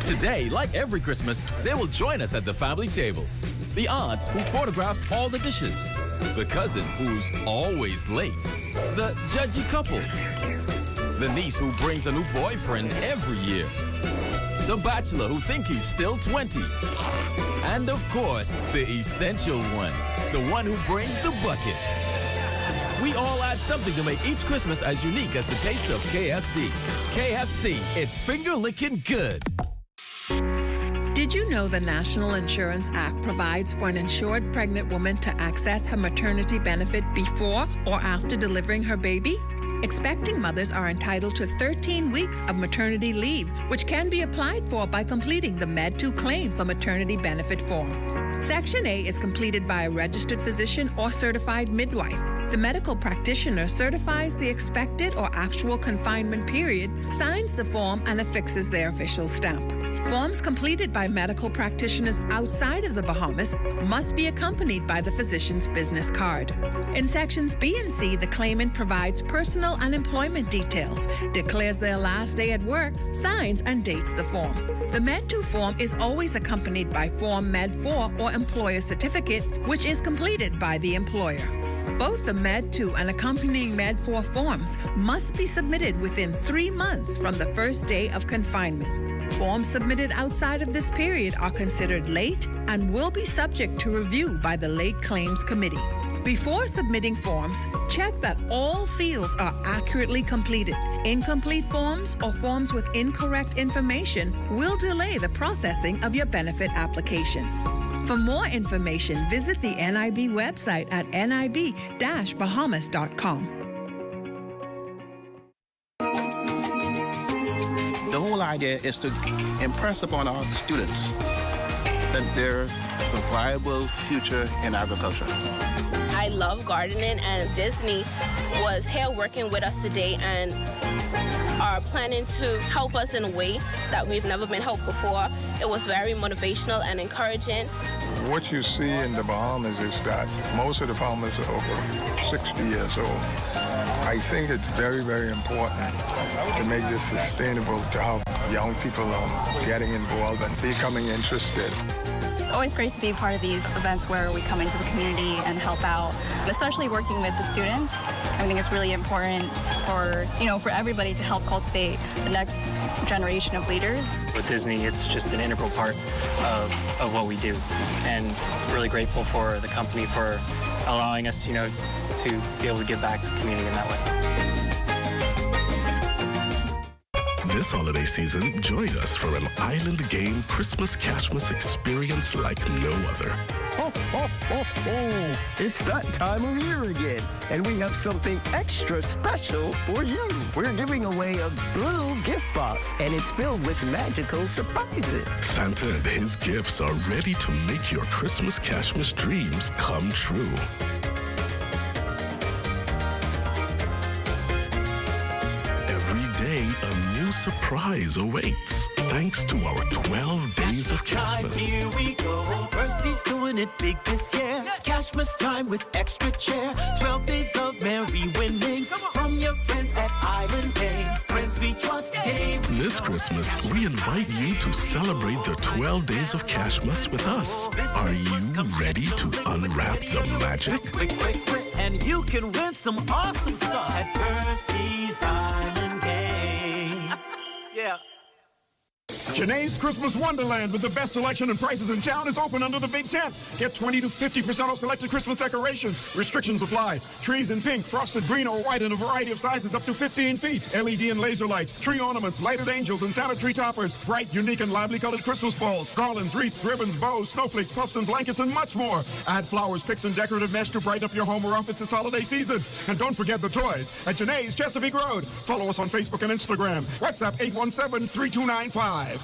Today, like every Christmas, they will join us at the family table. The aunt who photographs all the dishes. The cousin who's always late. The judgy couple. The niece who brings a new boyfriend every year. The bachelor who thinks he's still 20. And of course, the essential one. The one who brings the buckets. We all add something to make each Christmas as unique as the taste of KFC. KFC, it's finger-licking good. Did you know the National Insurance Act provides for an insured pregnant woman to access her maternity benefit before or after delivering her baby? Expecting mothers are entitled to 13 weeks of maternity leave, which can be applied for by completing the Med-2 claim for maternity benefit form. Section A is completed by a registered physician or certified midwife. The medical practitioner certifies the expected or actual confinement period, signs the form, and affixes their official stamp. Forms completed by medical practitioners outside of the Bahamas must be accompanied by the physician's business card. In sections B and C, the claimant provides personal and employment details, declares their last day at work, signs and dates the form. The Med-2 form is always accompanied by Form Med-4 or Employer Certificate, which is completed by the employer. Both the Med 2 and accompanying Med 4 forms must be submitted within 3 months from the first day of confinement. Forms submitted outside of this period are considered late and will be subject to review by the Late Claims Committee. Before submitting forms, check that all fields are accurately completed. Incomplete forms or forms with incorrect information will delay the processing of your benefit application. For more information, visit the NIB website at nib-bahamas.com. The whole idea is to impress upon our students that there's a viable future in agriculture. I love gardening, and Disney was here working with us today and are planning to help us in a way that we've never been helped before. It was very motivational and encouraging. What you see in the Bahamas is that most of the farmers are over 60 years old. I think it's very, very important to make this sustainable, to have young people getting involved and becoming interested. Always great to be part of these events where we come into the community and help out, especially working with the students. I think it's really important for everybody to help cultivate the next generation of leaders. With Disney, it's just an integral part of what we do, and really grateful for the company for allowing us, to be able to give back to the community in that way. This holiday season, join us for an island game Christmas Cashmas experience like no other. Ho, ho, ho, ho. It's that time of year again, and we have something extra special for you. We're giving away a blue gift box, and it's filled with magical surprises. Santa and his gifts are ready to make your Christmas Cashmas dreams come true. Every day, a new surprise awaits. Thanks to our 12 days of Cashmas. Here we go. Mercy's doing it big this year. Cashmas time with extra cheer. 12 days of merry winnings from your friends at Island Day. Friends we trust, This Christmas, we invite you to celebrate the 12 days of Cashmas with us. Are you ready to unwrap the magic? Quick, and you can win some awesome stuff at Mercy's Island Day. Yeah. Janae's Christmas Wonderland with the best selection and prices in town is open under the Big Tent. Get 20 to 50% off selected Christmas decorations. Restrictions apply. Trees in pink, frosted green or white in a variety of sizes up to 15 feet. LED and laser lights, tree ornaments, lighted angels and Santa tree toppers. Bright, unique and lively colored Christmas balls, garlands, wreaths, ribbons, bows, snowflakes, puffs and blankets and much more. Add flowers, picks and decorative mesh to brighten up your home or office this holiday season. And don't forget the toys at Janae's Chesapeake Road. Follow us on Facebook and Instagram. WhatsApp 817-3295.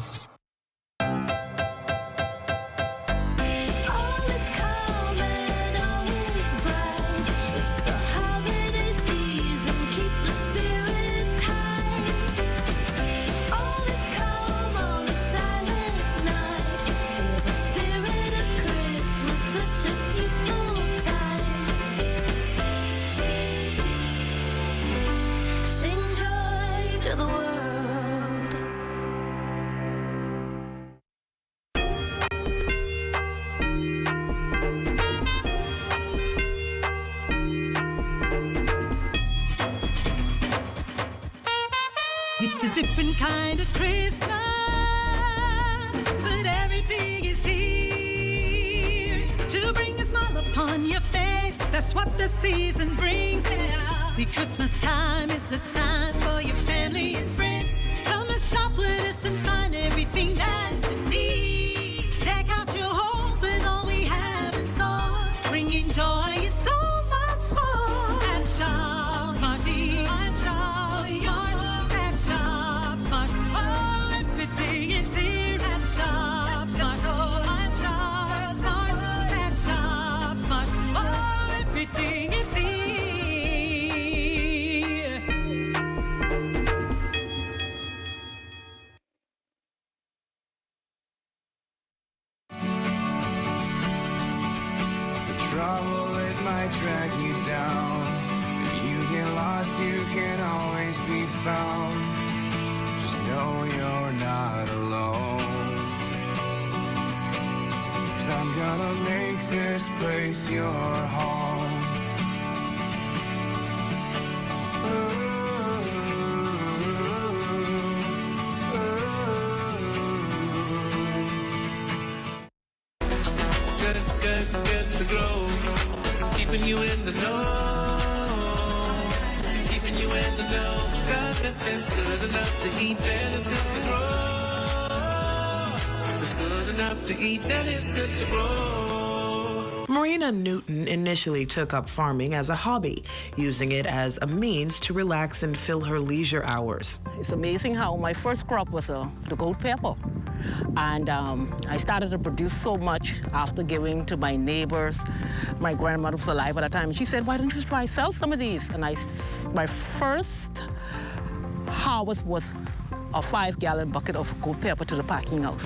It's a different kind of Christmas, but everything is here to bring a smile upon your face. That's what the season brings now. See, Christmas time is the time for your family and friends. Come and shop with us and find everything that you need. Deck out your homes with all we have in store, bringing joy and so much more. And shop Smarty, and shop Smart, and shop Smart. Oh, everything is here and shop Smart, and shop Smart, and shop Smart. Oh, everything is here. Trouble, it might drag you down. If you get lost, you can always be found. Just know you're not alone. 'Cause I'm gonna make this place your home. the dough. God, that it's good enough to eat, then it's good to grow. It's good enough to eat, then it's good to grow. Marina Newton initially took up farming as a hobby, using it as a means to relax and fill her leisure hours. It's amazing how my first crop was the gold pepper. And I started to produce so much after giving to my neighbors. My grandmother was alive at the time. She said, why don't you try sell some of these? And my first harvest was a 5-gallon bucket of gold pepper to the packing house.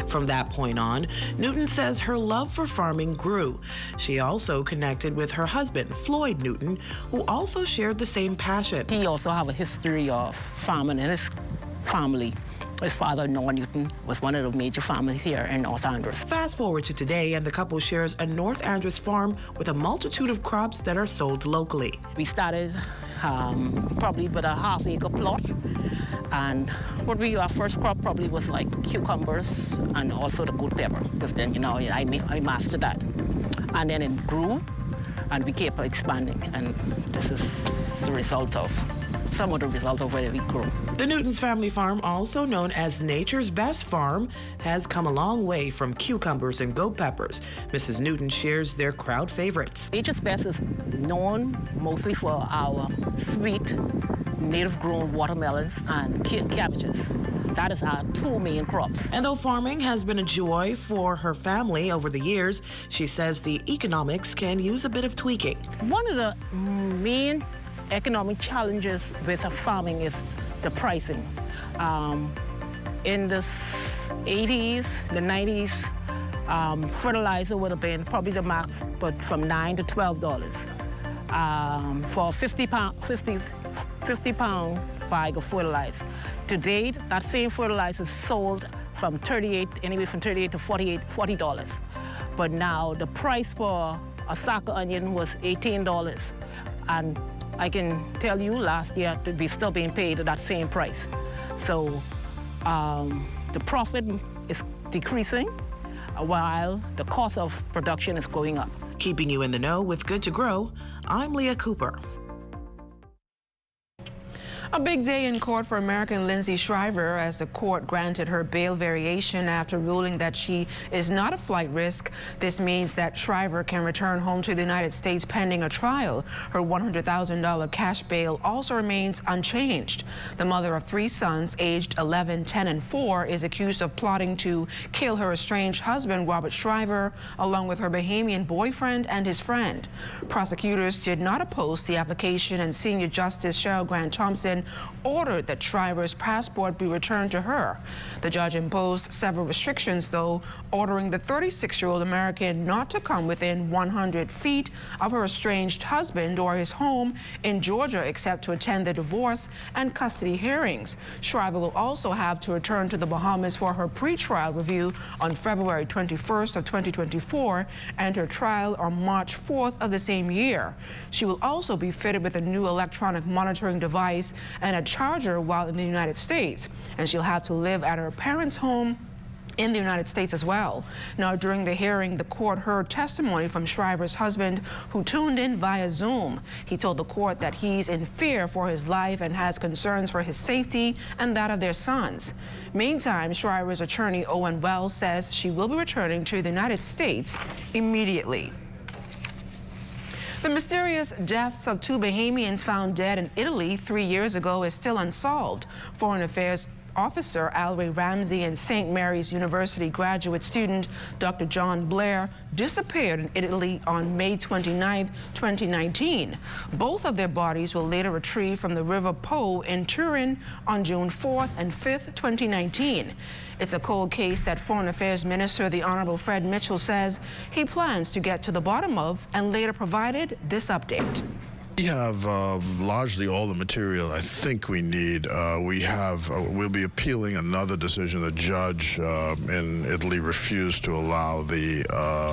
From that point on, Newton says her love for farming grew. She also connected with her husband, Floyd Newton, who also shared the same passion. He also have a history of farming in his family. His father, Noah Newton, was one of the major farmers here in North Andros. Fast forward to today, and the couple shares a North Andros farm with a multitude of crops that are sold locally. We started probably with a half-acre plot, and our first crop probably was like cucumbers and also the gold pepper, because then, you know, I mastered that. And then it grew, and we kept expanding, and this is the result of some of the results of where we grew. The Newton's family farm, also known as Nature's Best Farm, has come a long way from cucumbers and gold peppers. Mrs. Newton shares their crowd favorites. Nature's Best is known mostly for our sweet, native-grown watermelons and cabbages. That is our two main crops. And though farming has been a joy for her family over the years, she says the economics can use a bit of tweaking. One of the main economic challenges with farming is the pricing. In the 80s, the 90s, fertilizer would have been probably the max, but from $9 to $12 for a 50-pound bag of fertilizer. To date, that same fertilizer is sold from anywhere from $38 to $40. But now the price for a sack of onion was $18, and I can tell you last year we're still being paid at that same price. So the profit is decreasing while the cost of production is going up. Keeping you in the know with Good to Grow, I'm Leah Cooper. A big day in court for American Lindsay Shriver as the court granted her bail variation after ruling that she is not a flight risk. This means that Shriver can return home to the United States pending a trial. Her $100,000 cash bail also remains unchanged. The mother of 3 sons, aged 11, 10, and 4, is accused of plotting to kill her estranged husband, Robert Shriver, along with her Bahamian boyfriend and his friend. Prosecutors did not oppose the application, and Senior Justice Cheryl Grant Thompson ordered that Shriver's passport be returned to her. The judge imposed several restrictions, though, ordering the 36-year-old American not to come within 100 feet of her estranged husband or his home in Georgia except to attend the divorce and custody hearings. Shriver will also have to return to the Bahamas for her pretrial review on February 21st of 2024 and her trial on March 4th of the same year. She will also be fitted with a new electronic monitoring device and a charger while in the United States, and she'll have to live at her parents' home in the United States as well. Now, during the hearing, the court heard testimony from Shriver's husband, who tuned in via Zoom. He told the court that he's in fear for his life and has concerns for his safety and that of their sons. Meantime, Shriver's attorney, Owen Wells, says she will be returning to the United States immediately. The mysterious deaths of 2 Bahamians found dead in Italy 3 years ago is still unsolved. Foreign Affairs Officer Alray Ramsey and St. Mary's University graduate student Dr. John Blair disappeared in Italy on May 29, 2019. Both of their bodies were later retrieved from the River Po in Turin on June 4th and 5th, 2019. It's a cold case that Foreign Affairs Minister, the Honorable Fred Mitchell, says he plans to get to the bottom of, and later provided this update. We have largely all the material I think we need. We'll be appealing another decision. The judge in Italy refused to allow the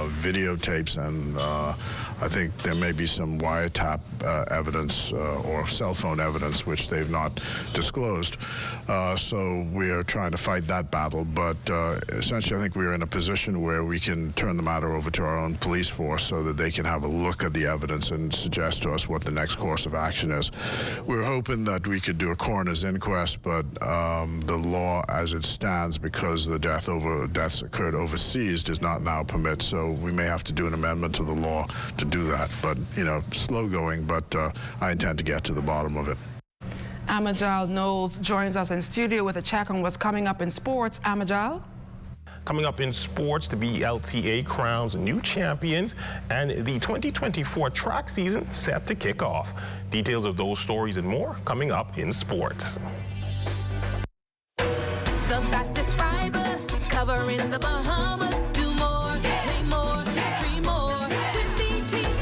videotapes, and I think there may be some wiretap evidence or cell phone evidence, which they've not disclosed. So we are trying to fight that battle. But essentially, I think we're in a position where we can turn the matter over to our own police force so that they can have a look at the evidence and suggest to us what the next course of action is. We're hoping that we could do a coroner's inquest, but the law as it stands, because the deaths occurred overseas, does not now permit. So we may have to do an amendment to the law to do that. But, you know, slow going, but I intend to get to the bottom of it. Amajal Knowles joins us in studio with a check on what's coming up in sports. Amajal? Coming up in sports, the BLTA crowns new champions, and the 2024 track season set to kick off. Details of those stories and more coming up in sports. The fastest fiber, covering the Bahamas. Do more, play more, stream more with BTC.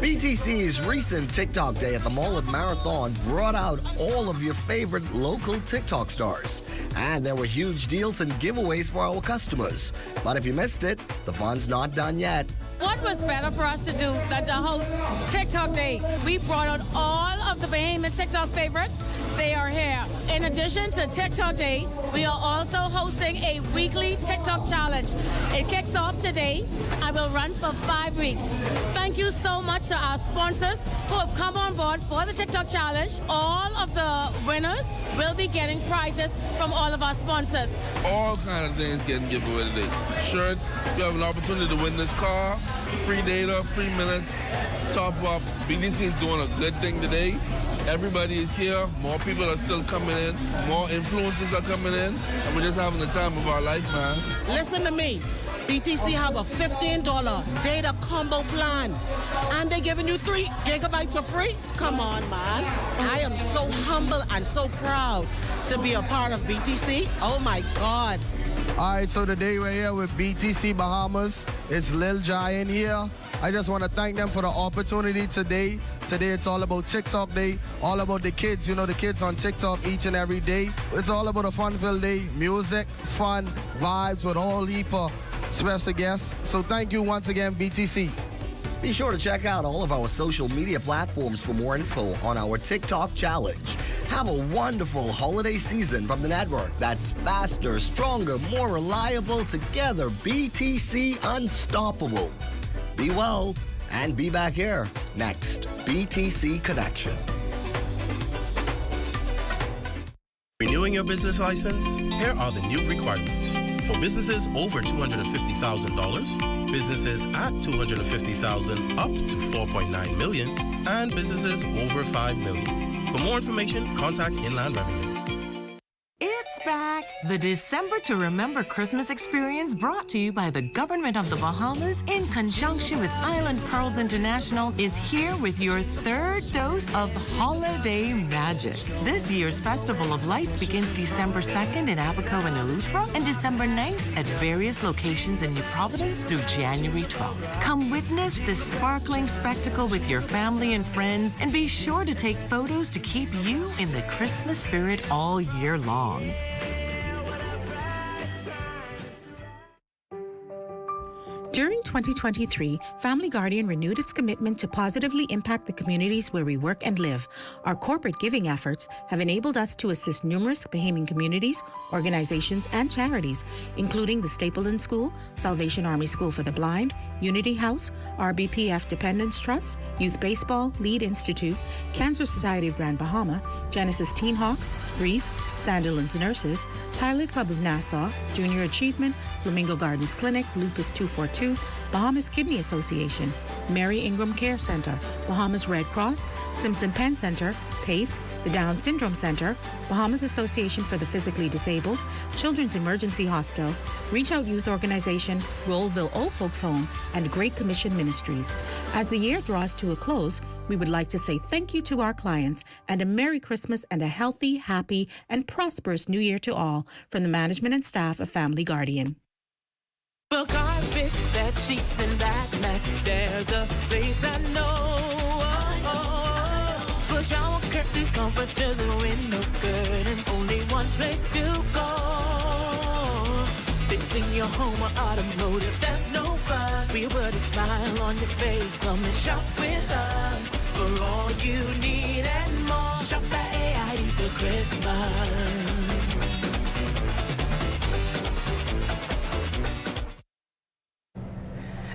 BTC's recent TikTok Day at the Mall at Marathon brought out all of your favorite local TikTok stars. And there were huge deals and giveaways for our customers. But if you missed it, the fun's not done yet. What was better for us to do than to host TikTok Day? We brought out all of the Bahamian TikTok favorites. They are here. In addition to TikTok Day, we are also hosting a weekly TikTok challenge. It kicks off today and will run for 5 weeks. Thank you so much to our sponsors who have come on board for the TikTok challenge. All of the winners will be getting prizes from all of our sponsors. All kind of things getting given away today. Shirts, you have an opportunity to win this car, free data, free minutes, top up. BDC is doing a good thing today. Everybody is here. More people are still coming in. More influencers are coming in. And we're just having the time of our life, man. Listen to me. BTC have a $15 data combo plan. And they're giving you 3 gigabytes for free? Come on, man. I am so humble and so proud to be a part of BTC. Oh, my God. All right, so today we're here with BTC Bahamas. It's Lil Giant here. I just want to thank them for the opportunity today. Today it's all about TikTok Day, all about the kids, you know, the kids on TikTok each and every day. It's all about a fun-filled day, music, fun, vibes with all heap of special guests. So thank you once again, BTC. Be sure to check out all of our social media platforms for more info on our TikTok challenge. Have a wonderful holiday season from the network that's faster, stronger, more reliable, together, BTC Unstoppable. Be well and be back here. Next, BTC Connection. Renewing your business license? Here are the new requirements. For businesses over $250,000, businesses at $250,000 up to $4.9 million, and businesses over $5 million. For more information, contact Inland Revenue. It's back! The December to Remember Christmas experience brought to you by the Government of the Bahamas in conjunction with Island Pearls International is here with your 3rd dose of holiday magic. This year's Festival of Lights begins December 2nd in Abaco and Eleuthera and December 9th at various locations in New Providence through January 12th. Come witness this sparkling spectacle with your family and friends and be sure to take photos to keep you in the Christmas spirit all year long. During 2023, Family Guardian renewed its commitment to positively impact the communities where we work and live. Our corporate giving efforts have enabled us to assist numerous Bahamian communities, organizations, and charities, including the Stapleton School, Salvation Army School for the Blind, Unity House, RBPF Dependents Trust, Youth Baseball, Lead Institute, Cancer Society of Grand Bahama, Genesis Teen Hawks, Reef, Sandilands Nurses, Pilot Club of Nassau, Junior Achievement, Flamingo Gardens Clinic, Lupus 242, Bahamas Kidney Association, Mary Ingram Care Center, Bahamas Red Cross, Simpson Penn Center, PACE, the Down Syndrome Center, Bahamas Association for the Physically Disabled, Children's Emergency Hostel, Reach Out Youth Organization, Rollville Old Folks Home, and Great Commission Ministries. As the year draws to a close, we would like to say thank you to our clients and a Merry Christmas and a healthy, happy, and prosperous New Year to all from the management and staff of Family Guardian. Well, carpets, bed sheets, and bath mats, there's a place I know. For shower curtains, comforters, and window curtains, only one place to go. Fix building your home or automotive, that's no fuss. We put a smile on your face. Come and shop with us for all you need and more. Shop at AID for Christmas.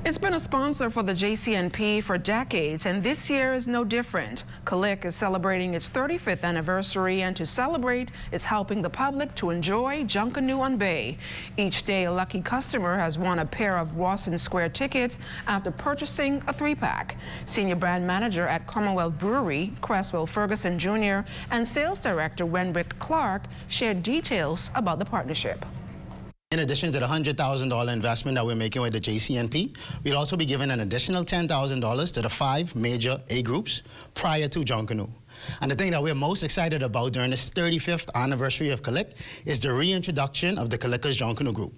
It's been a sponsor for the JCNP for decades, and this year is no different. Click is celebrating its 35th anniversary, and to celebrate, it's helping the public to enjoy Junkanoo on Bay. Each day, a lucky customer has won a pair of Rawson Square tickets after purchasing a 3-pack. Senior Brand Manager at Commonwealth Brewery, Cresswell Ferguson Jr., and Sales Director Wenbrick Clark shared details about the partnership. In addition to the $100,000 investment that we're making with the JCNP, we'll also be giving an additional $10,000 to the 5 major A groups prior to Junkanoo. And the thing that we're most excited about during this 35th anniversary of Click is the reintroduction of the Clickers Junkanoo group.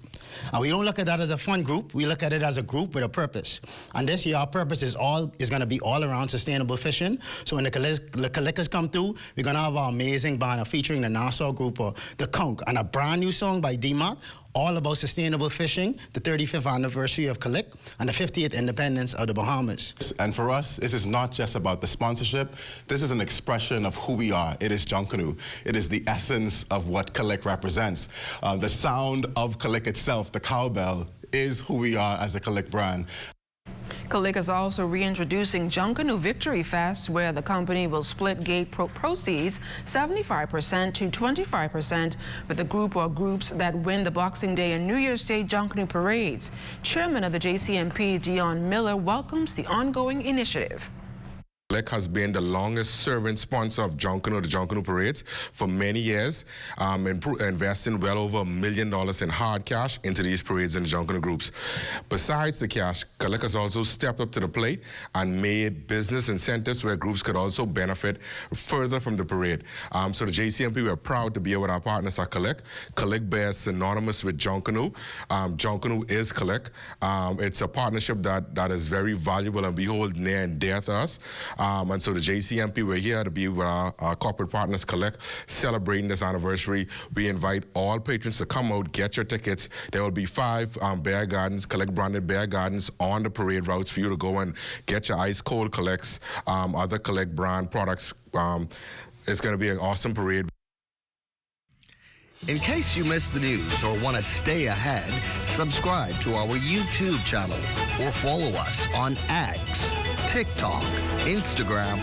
And we don't look at that as a fun group, we look at it as a group with a purpose. And this year our purpose is going to be all around sustainable fishing. So when the Clickers come through, we're going to have our amazing banner featuring the Nassau group or the Conch and a brand new song by D-Mark, all about sustainable fishing, the 35th anniversary of Click, and the 50th independence of the Bahamas. And for us, this is not just about the sponsorship. This is an expression of who we are. It is Junkanoo. It is the essence of what Click represents. The sound of Click itself, the cowbell, is who we are as a Click brand. Click is also reintroducing Junkanoo Victory Fest, where the company will split gate proceeds 75% to 25% with the group or groups that win the Boxing Day and New Year's Day Junkanoo parades. Chairman of the JCNP, Dion Miller, welcomes the ongoing initiative. Click has been the longest serving sponsor of Junkanoo, the Junkanoo parades, for many years, investing well over $1 million in hard cash into these parades and Junkanoo groups. Besides the cash, Click has also stepped up to the plate and made business incentives where groups could also benefit further from the parade. So the JCNP, we're proud to be here with our partners at Click. Click bears synonymous with Junkanoo. Junkanoo is Click. It's a partnership that is very valuable and we hold near and dear to us. And so the JCNP, we're here to be with our corporate partners, Click, celebrating this anniversary. We invite all patrons to come out, get your tickets. There will be 5 bear gardens, Click branded bear gardens on the parade routes for you to go and get your ice cold Clicks, other Click brand products. It's going to be an awesome parade. In case you missed the news or want to stay ahead, subscribe to our YouTube channel or follow us on X, TikTok, Instagram,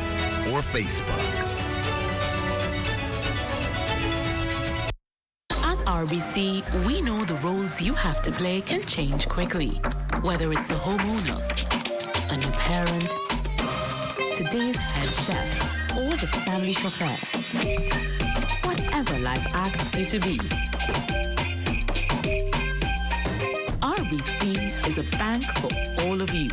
or Facebook. At RBC, we know the roles you have to play can change quickly. Whether it's a homeowner, a new parent, today's head chef, or the family chauffeur. Whatever life asks you to be. RBC is a bank for all of you.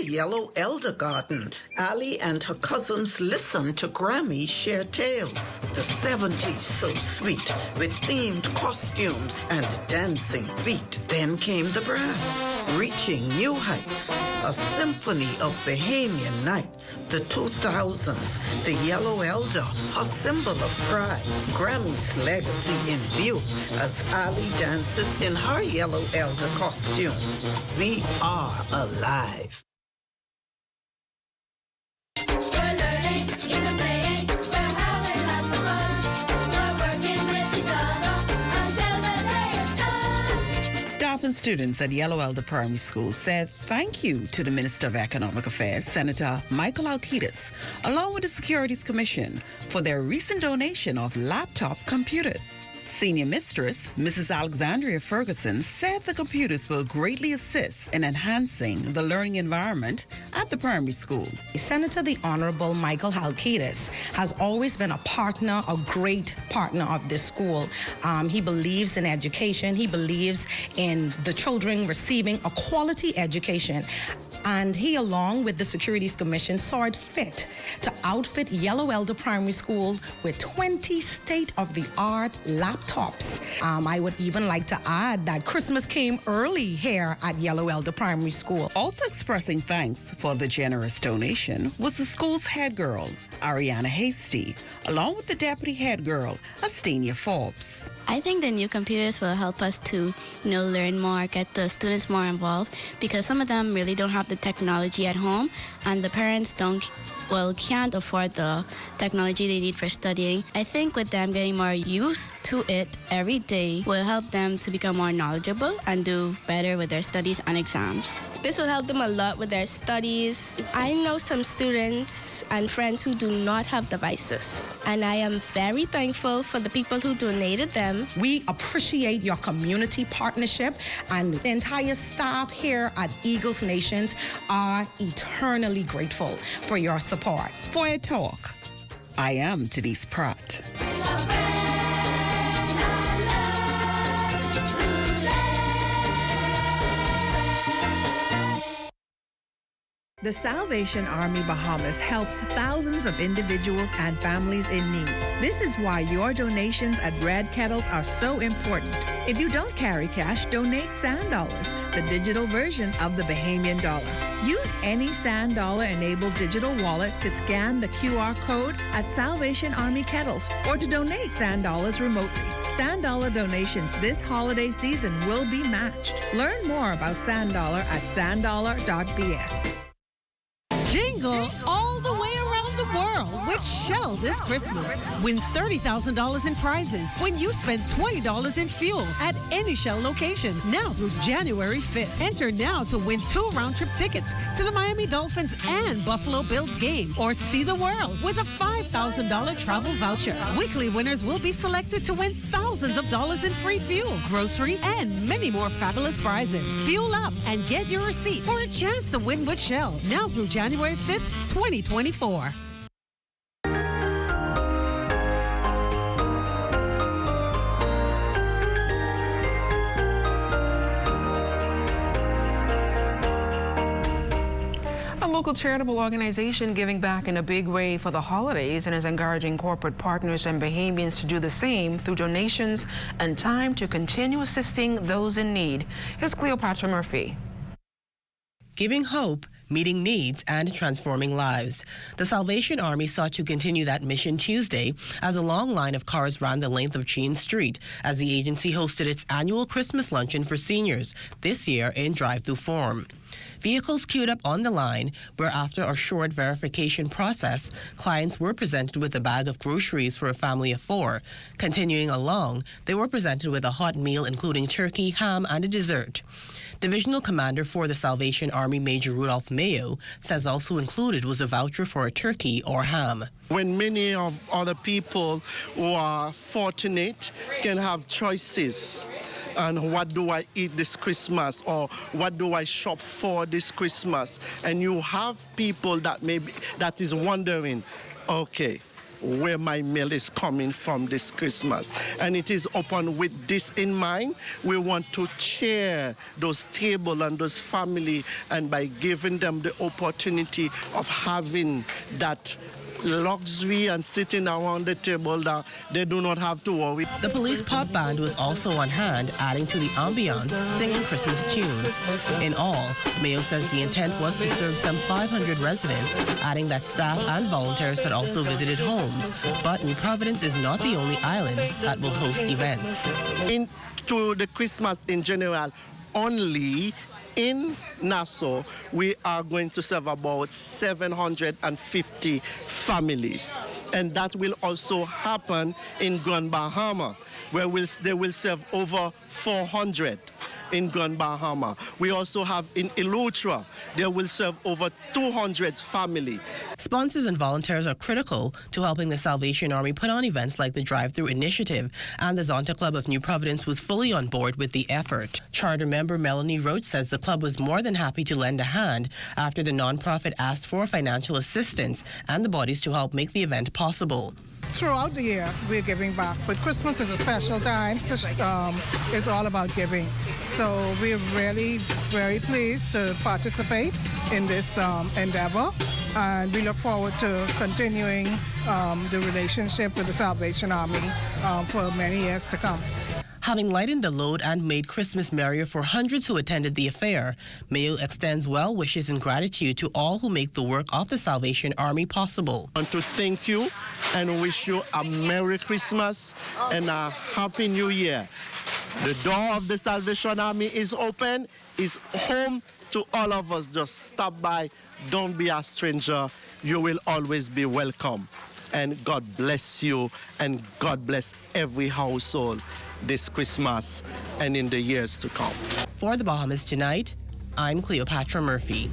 Yellow Elder Garden, Ali and her cousins listened to Grammy share tales. The 70s so sweet, with themed costumes and dancing feet. Then came the brass, reaching new heights. A symphony of Bahamian nights. The 2000s, the Yellow Elder, a symbol of pride. Grammy's legacy in view as Ali dances in her Yellow Elder costume. We are alive. Staff and students at Yellow Elder Primary School said thank you to the Minister of Economic Affairs, Senator Michael Alkitis, along with the Securities Commission, for their recent donation of laptop computers. Senior Mistress, Mrs. Alexandria Ferguson, said the computers will greatly assist in enhancing the learning environment at the primary school. Senator the Honorable Michael Alkitis has always been a partner, a great partner of this school. He believes in education. He believes in the children receiving a quality education. And he, along with the Securities Commission, saw it fit to outfit Yellow Elder Primary School with 20 state-of-the-art laptops. I would even like to add that Christmas came early here at Yellow Elder Primary School. Also expressing thanks for the generous donation was the school's head girl, Ariana Hasty, along with the deputy head girl, Astenia Forbes. I think the new computers will help us to, learn more, get the students more involved, because some of them really don't have the technology at home, and the parents can't afford the technology they need for studying. I think with them getting more used to it every day will help them to become more knowledgeable and do better with their studies and exams. This will help them a lot with their studies. I know some students and friends who do not have devices, and I am very thankful for the people who donated them. We appreciate your community partnership, and the entire staff here at Eagles Nations are eternally grateful for your support. For a talk, I am Denise Pratt. The Salvation Army Bahamas helps thousands of individuals and families in need. This is why your donations at Red Kettles are so important. If you don't carry cash, donate Sand Dollars, the digital version of the Bahamian dollar. Use any Sand Dollar-enabled digital wallet to scan the QR code at Salvation Army Kettles or to donate Sand Dollars remotely. Sand Dollar donations this holiday season will be matched. Learn more about Sand Dollar at sanddollar.bs. Jingle all the way around the world with Shell this Christmas. Win $30,000 in prizes when you spend $20 in fuel at any Shell location now through January 5th. Enter now to win 2 round-trip tickets to the Miami Dolphins and Buffalo Bills game, or see the world with a $5,000 travel voucher. Weekly winners will be selected to win thousands of dollars in free fuel, grocery, and many more fabulous prizes. Fuel up and get your receipt for a chance to win with Shell now through January 5th, 2024. Local charitable organization giving back in a big way for the holidays and is encouraging corporate partners and Bahamians to do the same through donations and time to continue assisting those in need. Here's Cleopatra Murphy. Giving hope, meeting needs, and transforming lives. The Salvation Army sought to continue that mission Tuesday as a long line of cars ran the length of Jean Street as the agency hosted its annual Christmas luncheon for seniors, this year in drive-through form. Vehicles queued up on the line, where after a short verification process, clients were presented with a bag of groceries for a family of 4. Continuing along, they were presented with a hot meal including turkey, ham, and a dessert. Divisional Commander for the Salvation Army Major Rudolph Mayo says also included was a voucher for a turkey or ham. When many of other people who are fortunate can have choices. And what do I eat this Christmas, or what do I shop for this Christmas? And you have people that is wondering, okay, where my meal is coming from this Christmas. And it is upon with this in mind, we want to cheer those table and those family, and by giving them the opportunity of having that luxury and sitting around the table that they do not have to worry. The police pop band was also on hand, adding to the ambiance, singing Christmas tunes. In all, Mayo says the intent was to serve some 500 residents, adding that staff and volunteers had also visited homes. But New Providence is not the only island that will host events. Into the Christmas in general, only in Nassau, we are going to serve about 750 families. And that will also happen in Grand Bahama, where they will serve over 400 in Grand Bahama. We also have in Eleuthera, they will serve over 200 families. Sponsors and volunteers are critical to helping the Salvation Army put on events like the Drive-Thru Initiative, and the Zonta Club of New Providence was fully on board with the effort. Charter member Melanie Roach says the club was more than happy to lend a hand after the nonprofit asked for financial assistance and the bodies to help make the event possible. throughout the year, we're giving back. But Christmas is a special time. So, it's all about giving. So we're really very pleased to participate in this endeavor. And we look forward to continuing the relationship with the Salvation Army for many years to come. Having lightened the load and made Christmas merrier for hundreds who attended the affair, Mayo extends well wishes and gratitude to all who make the work of the Salvation Army possible. I want to thank you and wish you a Merry Christmas and a Happy New Year. The door of the Salvation Army is open, is home to all of us. Just stop by, don't be a stranger. You will always be welcome. And God bless you, and God bless every household this Christmas and in the years to come. For the Bahamas Tonight, I'm Cleopatra Murphy.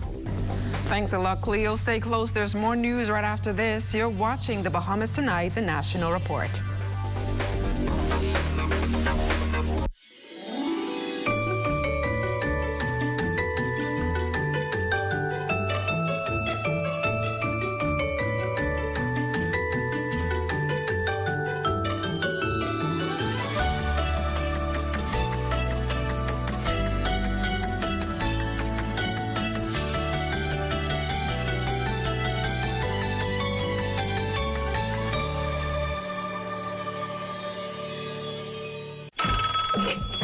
Thanks a lot, Cleo. Stay close. There's more news right after this. You're watching the Bahamas Tonight, the National Report.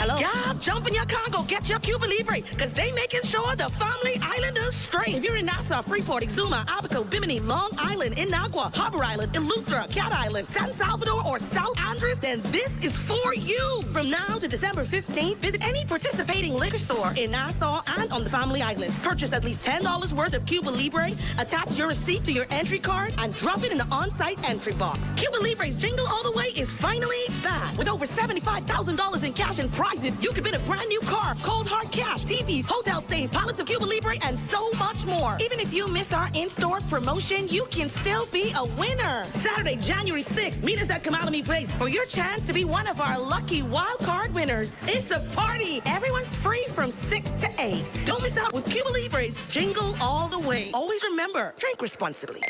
Hello? Y'all jump in your car, go get your Cuba Libre, because they making sure the family islanders straight. If you're in Nassau, Freeport, Exuma, Abaco, Bimini, Long Island, Inagua, Harbor Island, Eleuthera, Cat Island, San Salvador, or South Andres, then this is for you. From now to December 15th, visit any participating liquor store in Nassau and on the Family Islands. Purchase at least $10 worth of Cuba Libre, attach your receipt to your entry card, and drop it in the on-site entry box. Cuba Libre's Jingle All the Way is finally back. With over $75,000 in cash and prizes, you could win a brand new car, cold hard cash, TVs, hotel stays, pallets of Cuba Libre, and so much more. Even if you miss our in-store promotion, you can still be a winner. Saturday, January 6th, meet us at Kamalami Place for your chance to be one of our lucky wild card winners. It's a party. Everyone's free from 6 to 8. Don't miss out with Cuba Libre's Jingle All the Way. Always remember, drink responsibly.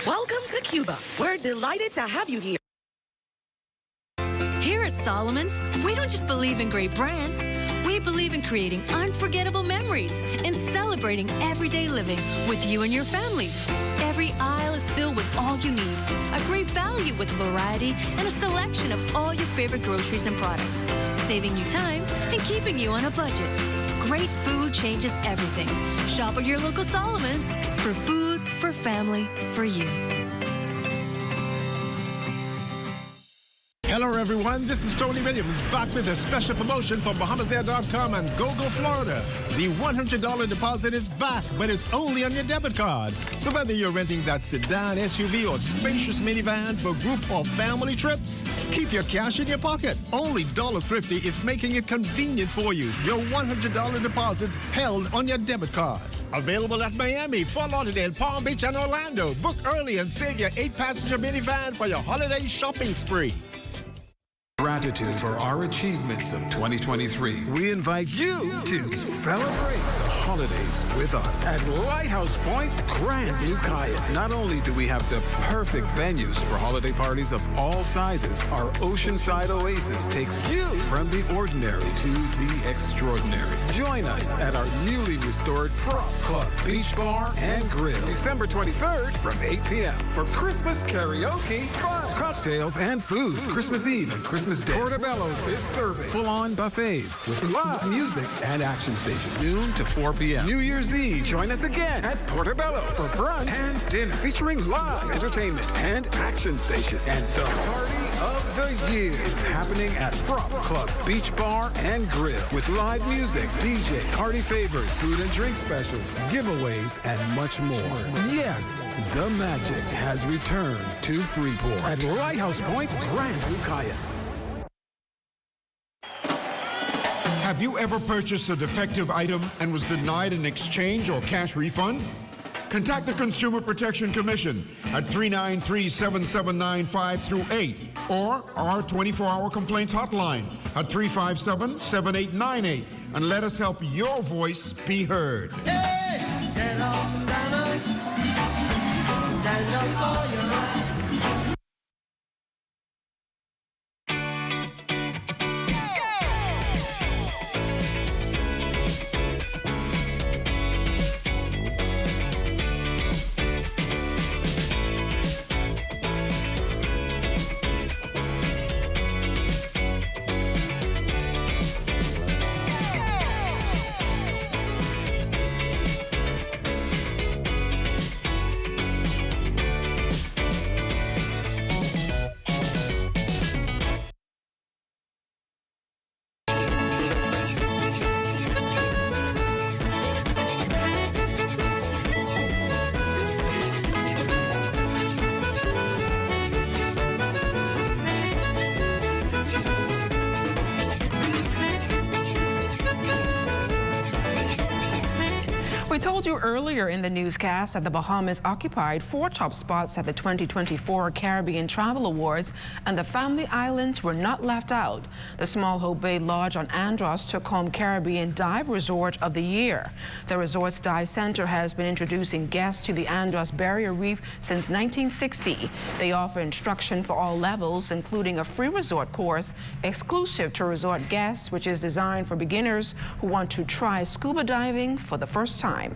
Welcome to Cuba. We're delighted to have you here. Here at Solomon's, we don't just believe in great brands. We believe in creating unforgettable memories and celebrating everyday living with you and your family. Every aisle is filled with all you need. A great value with variety and a selection of all your favorite groceries and products. Saving you time and keeping you on a budget. Great food changes everything. Shop at your local Solomon's for food, for family, for you. Hello everyone, this is Tony Williams back with a special promotion from BahamasAir.com and GoGo Florida. The $100 deposit is back, but it's only on your debit card. So whether you're renting that sedan, SUV, or spacious minivan for group or family trips, keep your cash in your pocket. Only Dollar Thrifty is making it convenient for you. Your $100 deposit held on your debit card. Available at Miami, Fort Lauderdale, Palm Beach, and Orlando. Book early and save your 8-passenger minivan for your holiday shopping spree. Gratitude for our achievements of 2023. We invite you to celebrate the holidays with us at Lighthouse Point Grand Ukiah. Not only do we have the perfect venues for holiday parties of all sizes, our Oceanside Oasis takes you from the ordinary to the extraordinary. Join us at our newly restored Prop Club Beach Bar and Grill, December 23rd from 8 p.m. for Christmas karaoke, fun, cocktails, and food. Christmas Eve and Christmas Day, Portobello's is serving full-on buffets with live music and action stations. Noon to 4 p.m. New Year's Eve, join us again at Portobello for brunch and dinner featuring live entertainment and action station. And the party of the year is happening at Prop Club Beach Bar and Grill with live music, DJ, party favors, food and drink specials, giveaways, and much more. Yes, the magic has returned to Freeport at Lighthouse Point Grand Ukiah. Have you ever purchased a defective item and was denied an exchange or cash refund? Contact the Consumer Protection Commission at 393-7795-8 or our 24-hour complaints hotline at 357-7898 and let us help your voice be heard. Hey, get up, stand up. Stand We told you earlier in the newscast that the Bahamas occupied 4 top spots at the 2024 Caribbean Travel Awards, and the Family Islands were not left out. The Small Hope Bay Lodge on Andros took home Caribbean Dive Resort of the Year. The resort's dive center has been introducing guests to the Andros Barrier Reef since 1960. They offer instruction for all levels, including a free resort course exclusive to resort guests, which is designed for beginners who want to try scuba diving for the first time.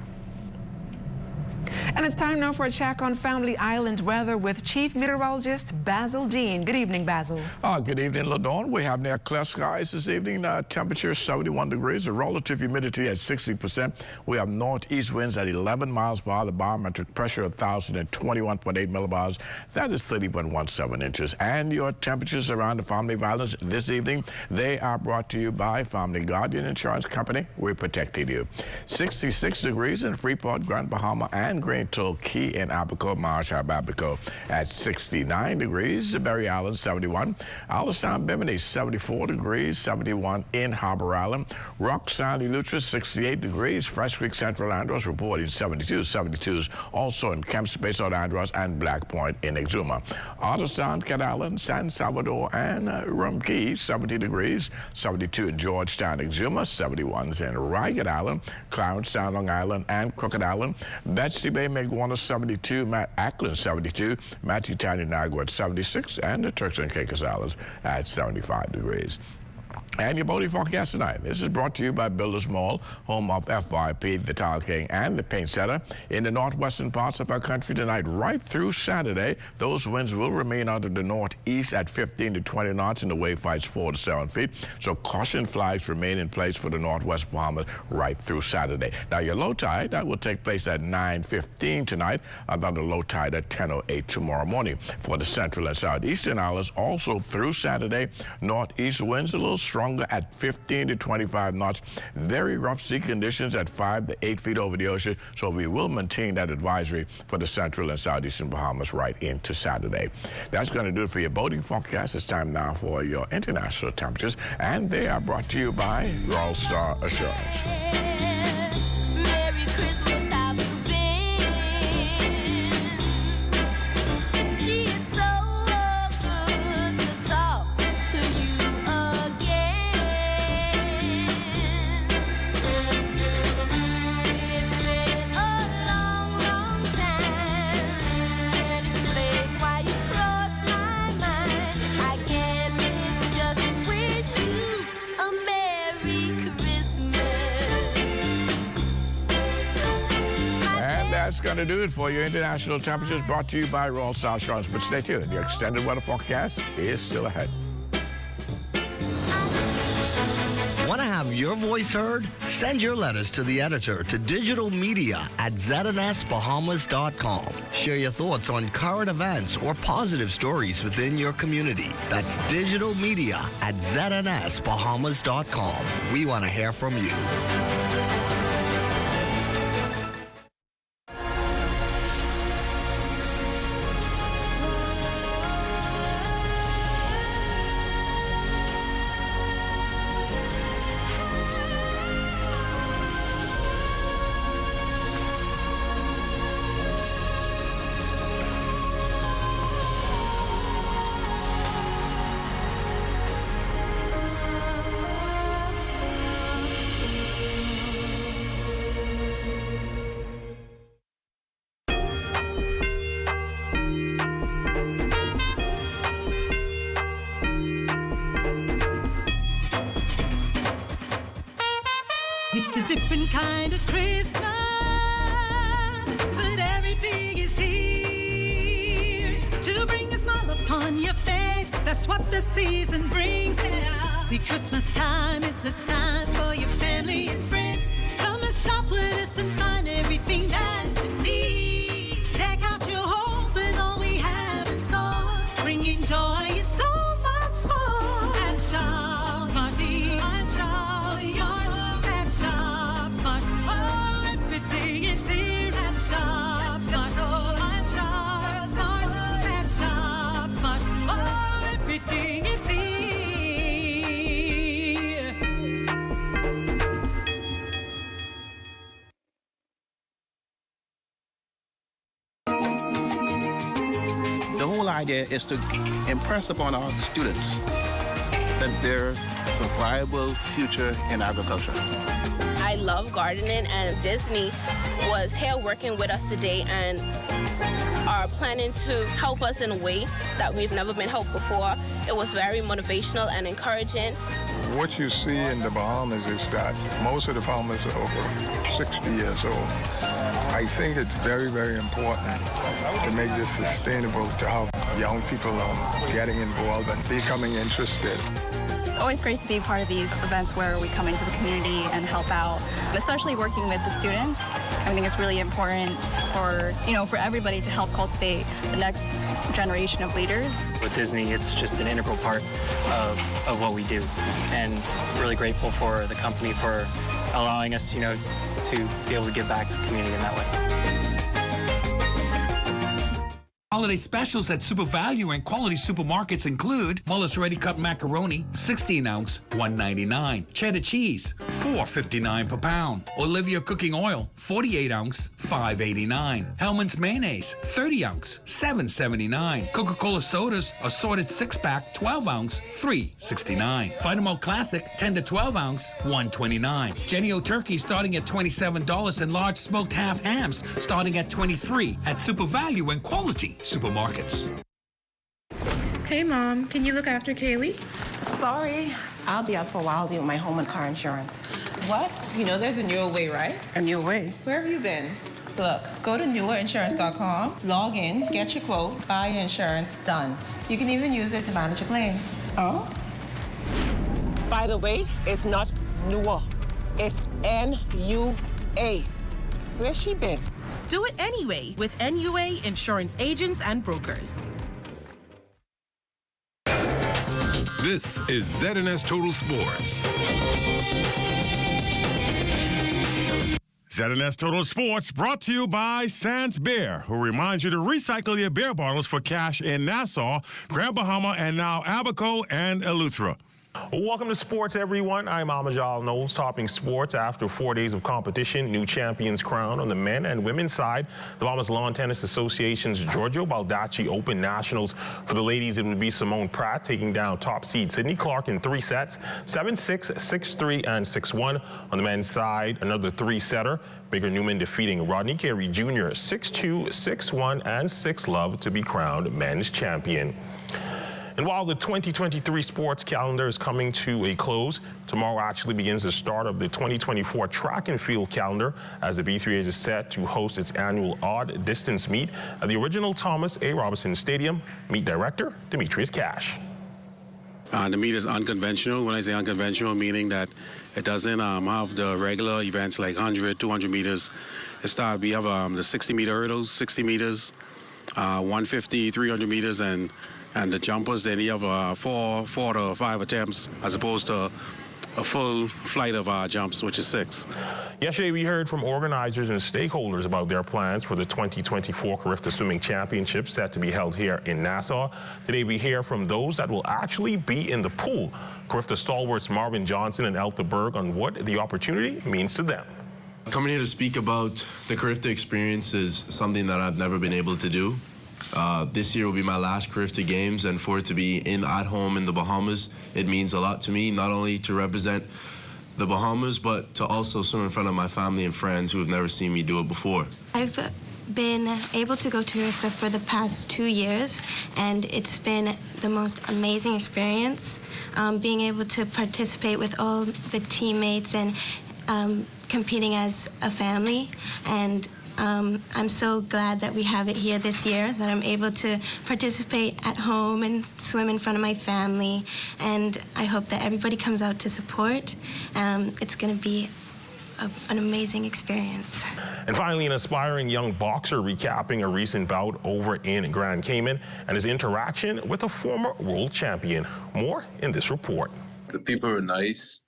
And it's time now for a check on Family Island weather with Chief Meteorologist Basil Dean. Good evening, Basil. Good evening, LaDawn. We have near clear skies this evening. Temperature 71 degrees, a relative humidity at 60%. We have northeast winds at 11 miles per hour. The barometric pressure 1,021.8 millibars. That is 30.17 inches. And your temperatures around the Family Islands this evening, they are brought to you by Family Guardian Insurance Company. We're protecting you. 66 degrees in Freeport, Grand Bahama, and Green Key in Abaco, Marsh Abaco at 69 degrees. Berry Island 71. Allenstown, Bimini 74 degrees, 71 in Harbor Island. Rock Sound, Eleuthera 68 degrees. Fresh Creek, Central Andros reporting 72. 72s also in Kemp Space on Andros and Black Point in Exuma. Otterstown, Cat Island, San Salvador, and Rum Key 70 degrees. 72 in Georgetown, Exuma. 71s in Ragged Island, Clownstown, Long Island, and Crooked Island. Betsy Bay, Megwana 72, Ackland 72, Matthew-Town, Niagara at 76, and the Turks and Caicos Islands at 75 degrees. And your boating forecast tonight. This is brought to you by Builders Mall, home of FYP, the Tile King, and the Paint Setter. In the northwestern parts of our country tonight, right through Saturday, those winds will remain out of the northeast at 15 to 20 knots, and the wave heights 4 to 7 feet. So caution flags remain in place for the northwest Bahamas right through Saturday. Now, your low tide, that will take place at 9:15 tonight, and then the low tide at 10:08 tomorrow morning. For the central and southeastern islands, also through Saturday, northeast winds a little stronger at 15 to 25 knots. Very rough sea conditions at 5 to 8 feet over the ocean, so we will maintain that advisory for the central and southeastern Bahamas right into Saturday. That's going to do it for your boating forecast. It's time now for your international temperatures, and they are brought to you by Royal Star Assurance. That's going to do it for your international temperatures, brought to you by Royal Star Assurance. But stay tuned. Your extended weather forecast is still ahead. Want to have your voice heard? Send your letters to the editor to digitalmedia@znsbahamas.com. Share your thoughts on current events or positive stories within your community. That's digitalmedia@znsbahamas.com. We want to hear from you. It's a different kind of Christmas, but everything is here to bring a smile upon your face. That's what the season brings now. See, Christmas time is the time for your family and friends. Come and shop with us and find everything that you need. Deck out your homes with all we have in store, bringing joy and so much more. And shop Smarty, and shop Smart, and shop Smart. Oh, everything is here at Shop Smart. And shop Smart, and shop Smart. Oh, everything is here. The whole idea is to impress upon our students that there's a viable future in agriculture. I love gardening, and Disney was here working with us today and are planning to help us in a way that we've never been helped before. It was very motivational and encouraging. What you see in the Bahamas is that most of the farmers are over 60 years old. I think it's very, very important to make this sustainable, to have young people getting involved and becoming interested. Always great to be part of these events where we come into the community and help out, especially working with the students. I think it's really important for, for everybody to help cultivate the next generation of leaders. With Disney, it's just an integral part of what we do, and really grateful for the company for allowing us, to be able to give back to the community in that way. Holiday specials at Super Value and quality supermarkets include Muller's Ready Cut Macaroni, 16-ounce, $1.99. Cheddar cheese, $4.59 per pound. Olivia Cooking Oil, 48-ounce, $5.89. Hellman's Mayonnaise, 30-ounce, $7.79. Coca-Cola Sodas, assorted 6-pack, 12-ounce, $3.69. Vitamalt Classic, 10 to 12-ounce, $1.29. Jenny-O Turkey starting at $27 and large smoked half hams starting at $23 at Super Value and quality supermarkets. Hey, Mom, can you look after Kaylee? Sorry, I'll be out for a while dealing with my home and car insurance. What? There's a newer way, right? A new way? Where have you been? Look, go to newerinsurance.com, log in, get your quote, buy your insurance, done. You can even use it to manage a claim. Oh? By the way, it's not newer. It's N-U-A. Where's she been? Do it anyway with NUA Insurance Agents and Brokers. This is ZNS Total Sports. ZNS Total Sports brought to you by Sans Beer, who reminds you to recycle your beer bottles for cash in Nassau, Grand Bahama, and now Abaco and Eleuthera. Welcome to sports, everyone. I'm Amajal Knowles, topping sports after 4 days of competition. New champions crowned on the men and women's side. The Bahamas Lawn Tennis Association's Giorgio Baldacci Open Nationals. For the ladies, it would be Simone Pratt taking down top seed Sydney Clark in 3 sets, 7-6, 6-3, and 6-1. On the men's side, another 3-setter. Baker Newman defeating Rodney Carey Jr. 6-2, 6-1, and 6-love to be crowned men's champion. And while the 2023 sports calendar is coming to a close, tomorrow actually begins the start of the 2024 track and field calendar, as the B3A is set to host its annual odd distance meet at the original Thomas A. Robinson Stadium. Meet director Demetrius Cash. The meet is unconventional. When I say unconventional, meaning that it doesn't have the regular events like 100, 200 meters. We have the 60-meter hurdles, 60 meters, 150, 300 meters, and the jumpers, then you have 4 to 5 attempts as opposed to a full flight of jumps, which is 6. Yesterday, we heard from organizers and stakeholders about their plans for the 2024 Carifta Swimming Championships set to be held here in Nassau. Today, we hear from those that will actually be in the pool. Carifta stalwarts Marvin Johnson and Elta Berg on what the opportunity means to them. Coming here to speak about the Carifta experience is something that I've never been able to do. This year will be my last Carifta Games, and for it to be at home in the Bahamas, it means a lot to me, not only to represent the Bahamas, but to also swim in front of my family and friends who have never seen me do it before. I've been able to go to Carifta for the past 2 years, and it's been the most amazing experience, being able to participate with all the teammates and competing as a family, and I'm so glad that we have it here this year, that I'm able to participate at home and swim in front of my family, and I hope that everybody comes out to support. It's going to be an amazing experience. And finally, an aspiring young boxer recapping a recent bout over in Grand Cayman and his interaction with a former world champion. More in this report. The people were nice.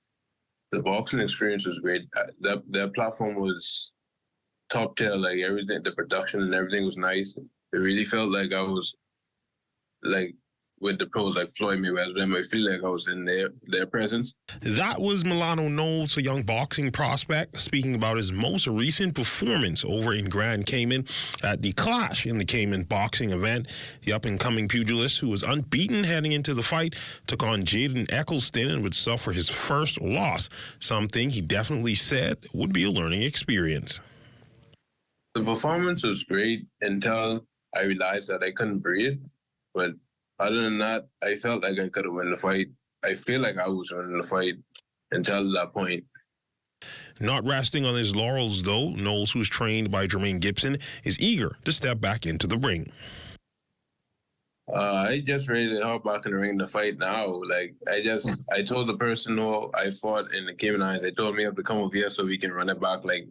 The boxing experience was great. That platform was top tier, like everything, the production and everything was nice. It really felt like I was like with the pros like Floyd Mayweather. I feel like I was in their presence. That was Milano Knowles, a young boxing prospect, speaking about his most recent performance over in Grand Cayman at the Clash in the Cayman boxing event. The up-and-coming pugilist, who was unbeaten heading into the fight, took on Jaden Eccleston and would suffer his first loss, something he definitely said would be a learning experience. The performance was great until I realized that I couldn't breathe, but other than that, I felt like I could have won the fight. I feel like I was winning the fight until that point. Not resting on his laurels, though, Knowles, who's trained by Jermaine Gibson, is eager to step back into the ring. I just ready to hop back in the ring to fight now. Like, I told the person who I fought in the Cayman Islands, they told me I have to come over here so we can run it back, like,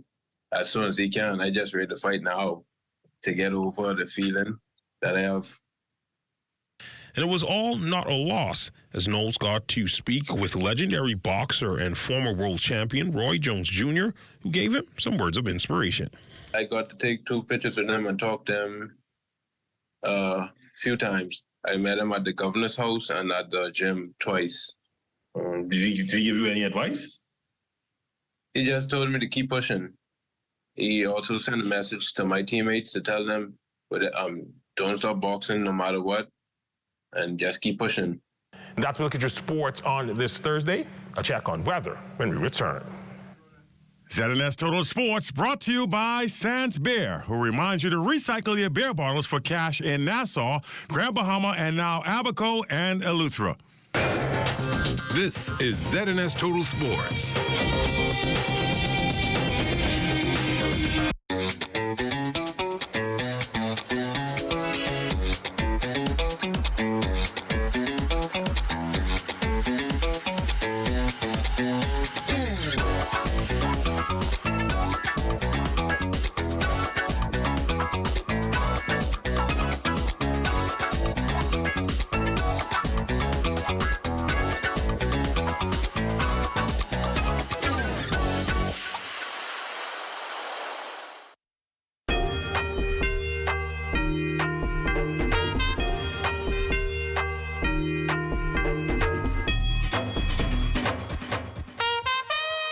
as soon as he can. I just ready to fight now to get over the feeling that I have. And it was all not a loss, as Knowles got to speak with legendary boxer and former world champion Roy Jones Jr., who gave him some words of inspiration. I got to take 2 pictures with him and talk to him a few times. I met him at the governor's house and at the gym twice. Did he give you any advice? He just told me to keep pushing. He also sent a message to my teammates to tell them, don't stop boxing no matter what, and just keep pushing. That's a look at your sports on this Thursday. A check on weather when we return. ZNS Total Sports brought to you by Sands Beer, who reminds you to recycle your beer bottles for cash in Nassau, Grand Bahama, and now Abaco and Eleuthera. This is ZNS Total Sports.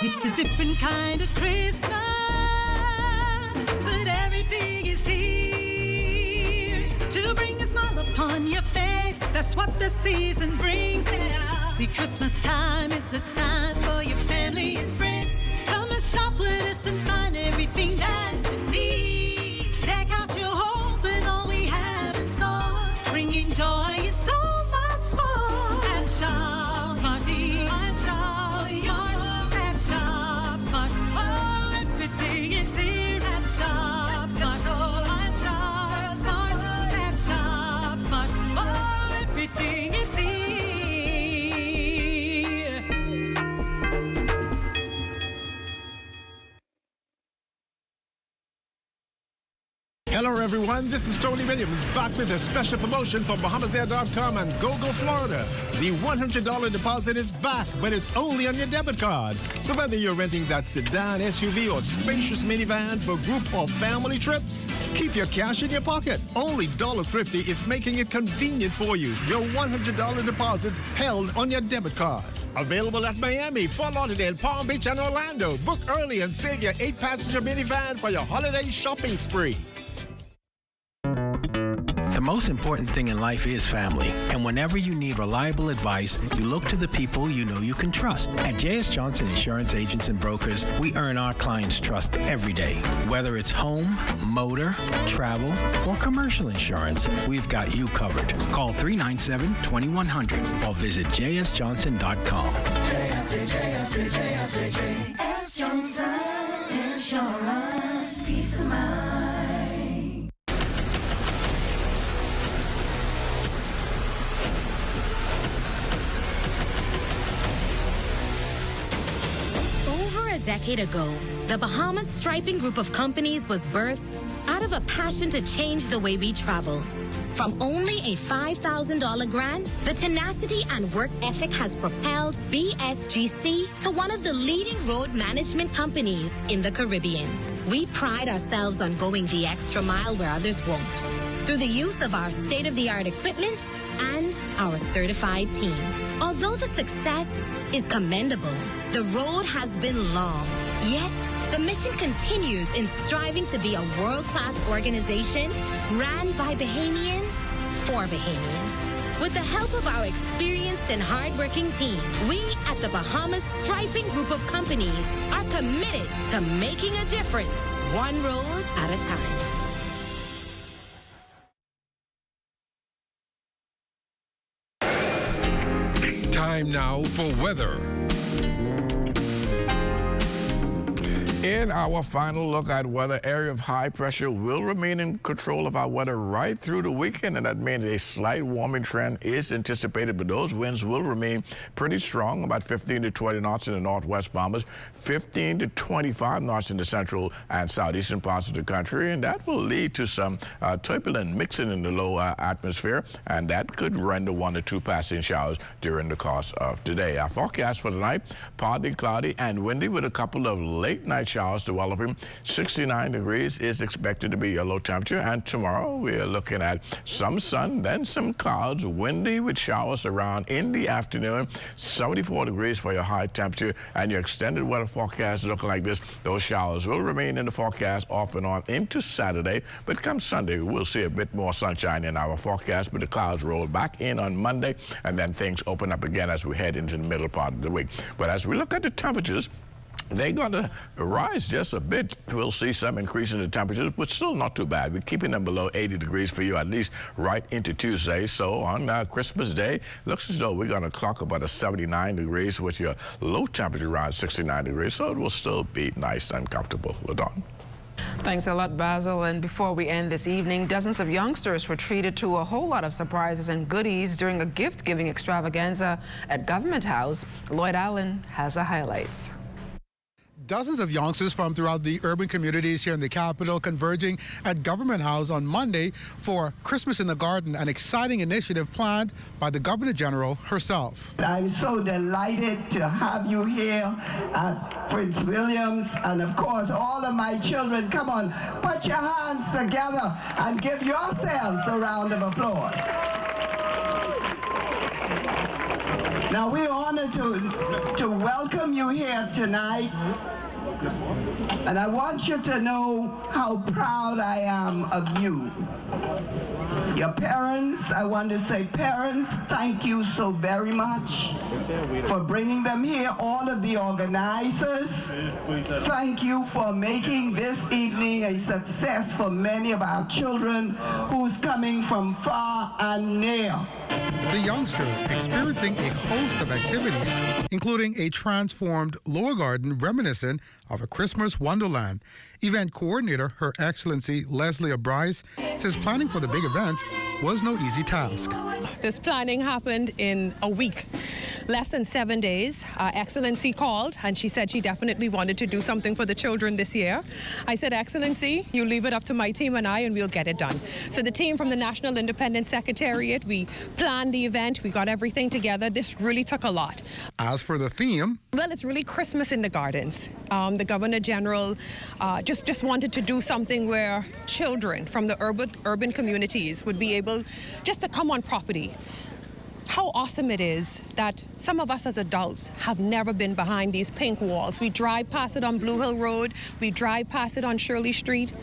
It's a different kind of Christmas, but everything is here to bring a smile upon your face. That's what the season brings now. See, Christmas time is the time for your family and friends. Come and shop with us and find everything that you need. Deck out your homes with all we have in store, bringing joy and so much more. At Shop Smarty, at Shop Smart, at Shop Smart. Oh, everything is here at Shop Smart. At Shop Smart, at Shop Smart. Oh, everything is here. Hello, everyone. This is Tony Williams, back with a special promotion from BahamasAir.com and GoGo Florida. The $100 deposit is back, but it's only on your debit card. So whether you're renting that sedan, SUV, or spacious minivan for group or family trips, keep your cash in your pocket. Only Dollar Thrifty is making it convenient for you. Your $100 deposit held on your debit card. Available at Miami, Fort Lauderdale, Palm Beach, and Orlando. Book early and save your 8-passenger minivan for your holiday shopping spree. The most important thing in life is family. And whenever you need reliable advice, you look to the people you know you can trust. At J.S. Johnson Insurance Agents and Brokers, we earn our clients' trust every day. Whether it's home, motor, travel, or commercial insurance, we've got you covered. Call 397-2100 or visit jsjohnson.com. JSJ. Johnson Insurance, peace of mind. Over a decade ago, the Bahamas Striping Group of companies was birthed out of a passion to change the way we travel. From only a $5,000 grant, the tenacity and work ethic has propelled BSGC to one of the leading road management companies in the Caribbean. We pride ourselves on going the extra mile where others won't, through the use of our state-of-the-art equipment and our certified team. Although the success is commendable, the road has been long. Yet, the mission continues in striving to be a world-class organization ran by Bahamians for Bahamians. With the help of our experienced and hardworking team, we at the Bahamas Striping Group of companies are committed to making a difference, one road at a time. Time now for weather. In our final look at weather, area of high pressure will remain in control of our weather right through the weekend, and that means a slight warming trend is anticipated, but those winds will remain pretty strong, about 15 to 20 knots in the northwest Bahamas, 15 to 25 knots in the central and southeastern parts of the country, and that will lead to some turbulent mixing in the low atmosphere, and that could render 1 to 2 passing showers during the course of today. Our forecast for tonight, partly cloudy and windy with a couple of late night showers developing. 69 degrees is expected to be your low temperature, and tomorrow we are looking at some sun, then some clouds, windy with showers around in the afternoon. 74 degrees for your high temperature, and your extended weather forecast is looking like this. Those showers will remain in the forecast off and on into Saturday, but come Sunday we'll see a bit more sunshine in our forecast, but the clouds roll back in on Monday, and then things open up again as we head into the middle part of the week. But as we look at the temperatures, they're going to rise just a bit. We'll see some increase in the temperatures, but still not too bad. We're keeping them below 80 degrees for you, at least right into Tuesday. So on Christmas Day, looks as though we're going to clock about a 79 degrees with your low temperature around 69 degrees. So it will still be nice and comfortable. LaDon. Thanks a lot, Basil. And before we end this evening, dozens of youngsters were treated to a whole lot of surprises and goodies during a gift-giving extravaganza at Government House. Lloyd Allen has the highlights. Dozens of youngsters from throughout the urban communities here in the capital converging at Government House on Monday for Christmas in the Garden, an exciting initiative planned by the Governor General herself. I'm so delighted to have you here at Prince William's, and of course all of my children. Come on, put your hands together and give yourselves a round of applause. Now we're honored to welcome you here tonight. And I want you to know how proud I am of you. Your parents, I want to say, parents, thank you so very much for bringing them here. All of the organizers, thank you for making this evening a success for many of our children who's coming from far and near. The youngsters experiencing a host of activities, including a transformed lower garden reminiscent of a Christmas wonderland. Event coordinator, Her Excellency Leslie Bryce, says planning for the big event was no easy task. This planning happened in a week, less than 7 days. Excellency called and she said she definitely wanted to do something for the children this year. I said, Excellency, you leave it up to my team and I, and we'll get it done. So the team from the National Independence Secretariat, we planned the event, we got everything together. This really took a lot. As for the theme, well, it's really Christmas in the Gardens. The Governor General just wanted to do something where children from the urban communities would be able just to come on property. How awesome it is that some of us as adults have never been behind these pink walls. We drive past it on Blue Hill Road, we drive past it on Shirley Street,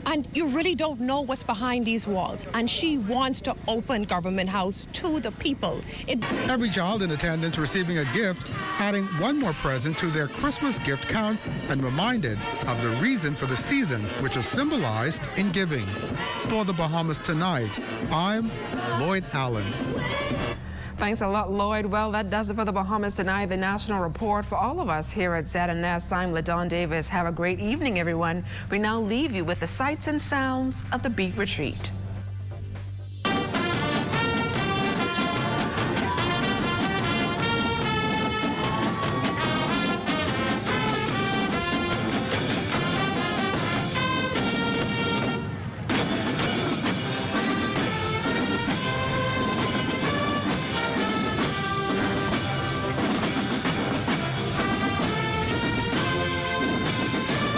and you really don't know what's behind these walls. And she wants to open Government House to the people. Every child in attendance receiving a gift, adding one more present to their Christmas gift count, and reminded of the reason for the season, which is symbolized in giving. For the Bahamas Tonight, I'm Lloyd Allen. Thanks a lot, Lloyd. Well, that does it for the Bahamas Tonight, the national report. For all of us here at ZNS, I'm LaDawn Davis. Have a great evening, everyone. We now leave you with the sights and sounds of the Beat Retreat.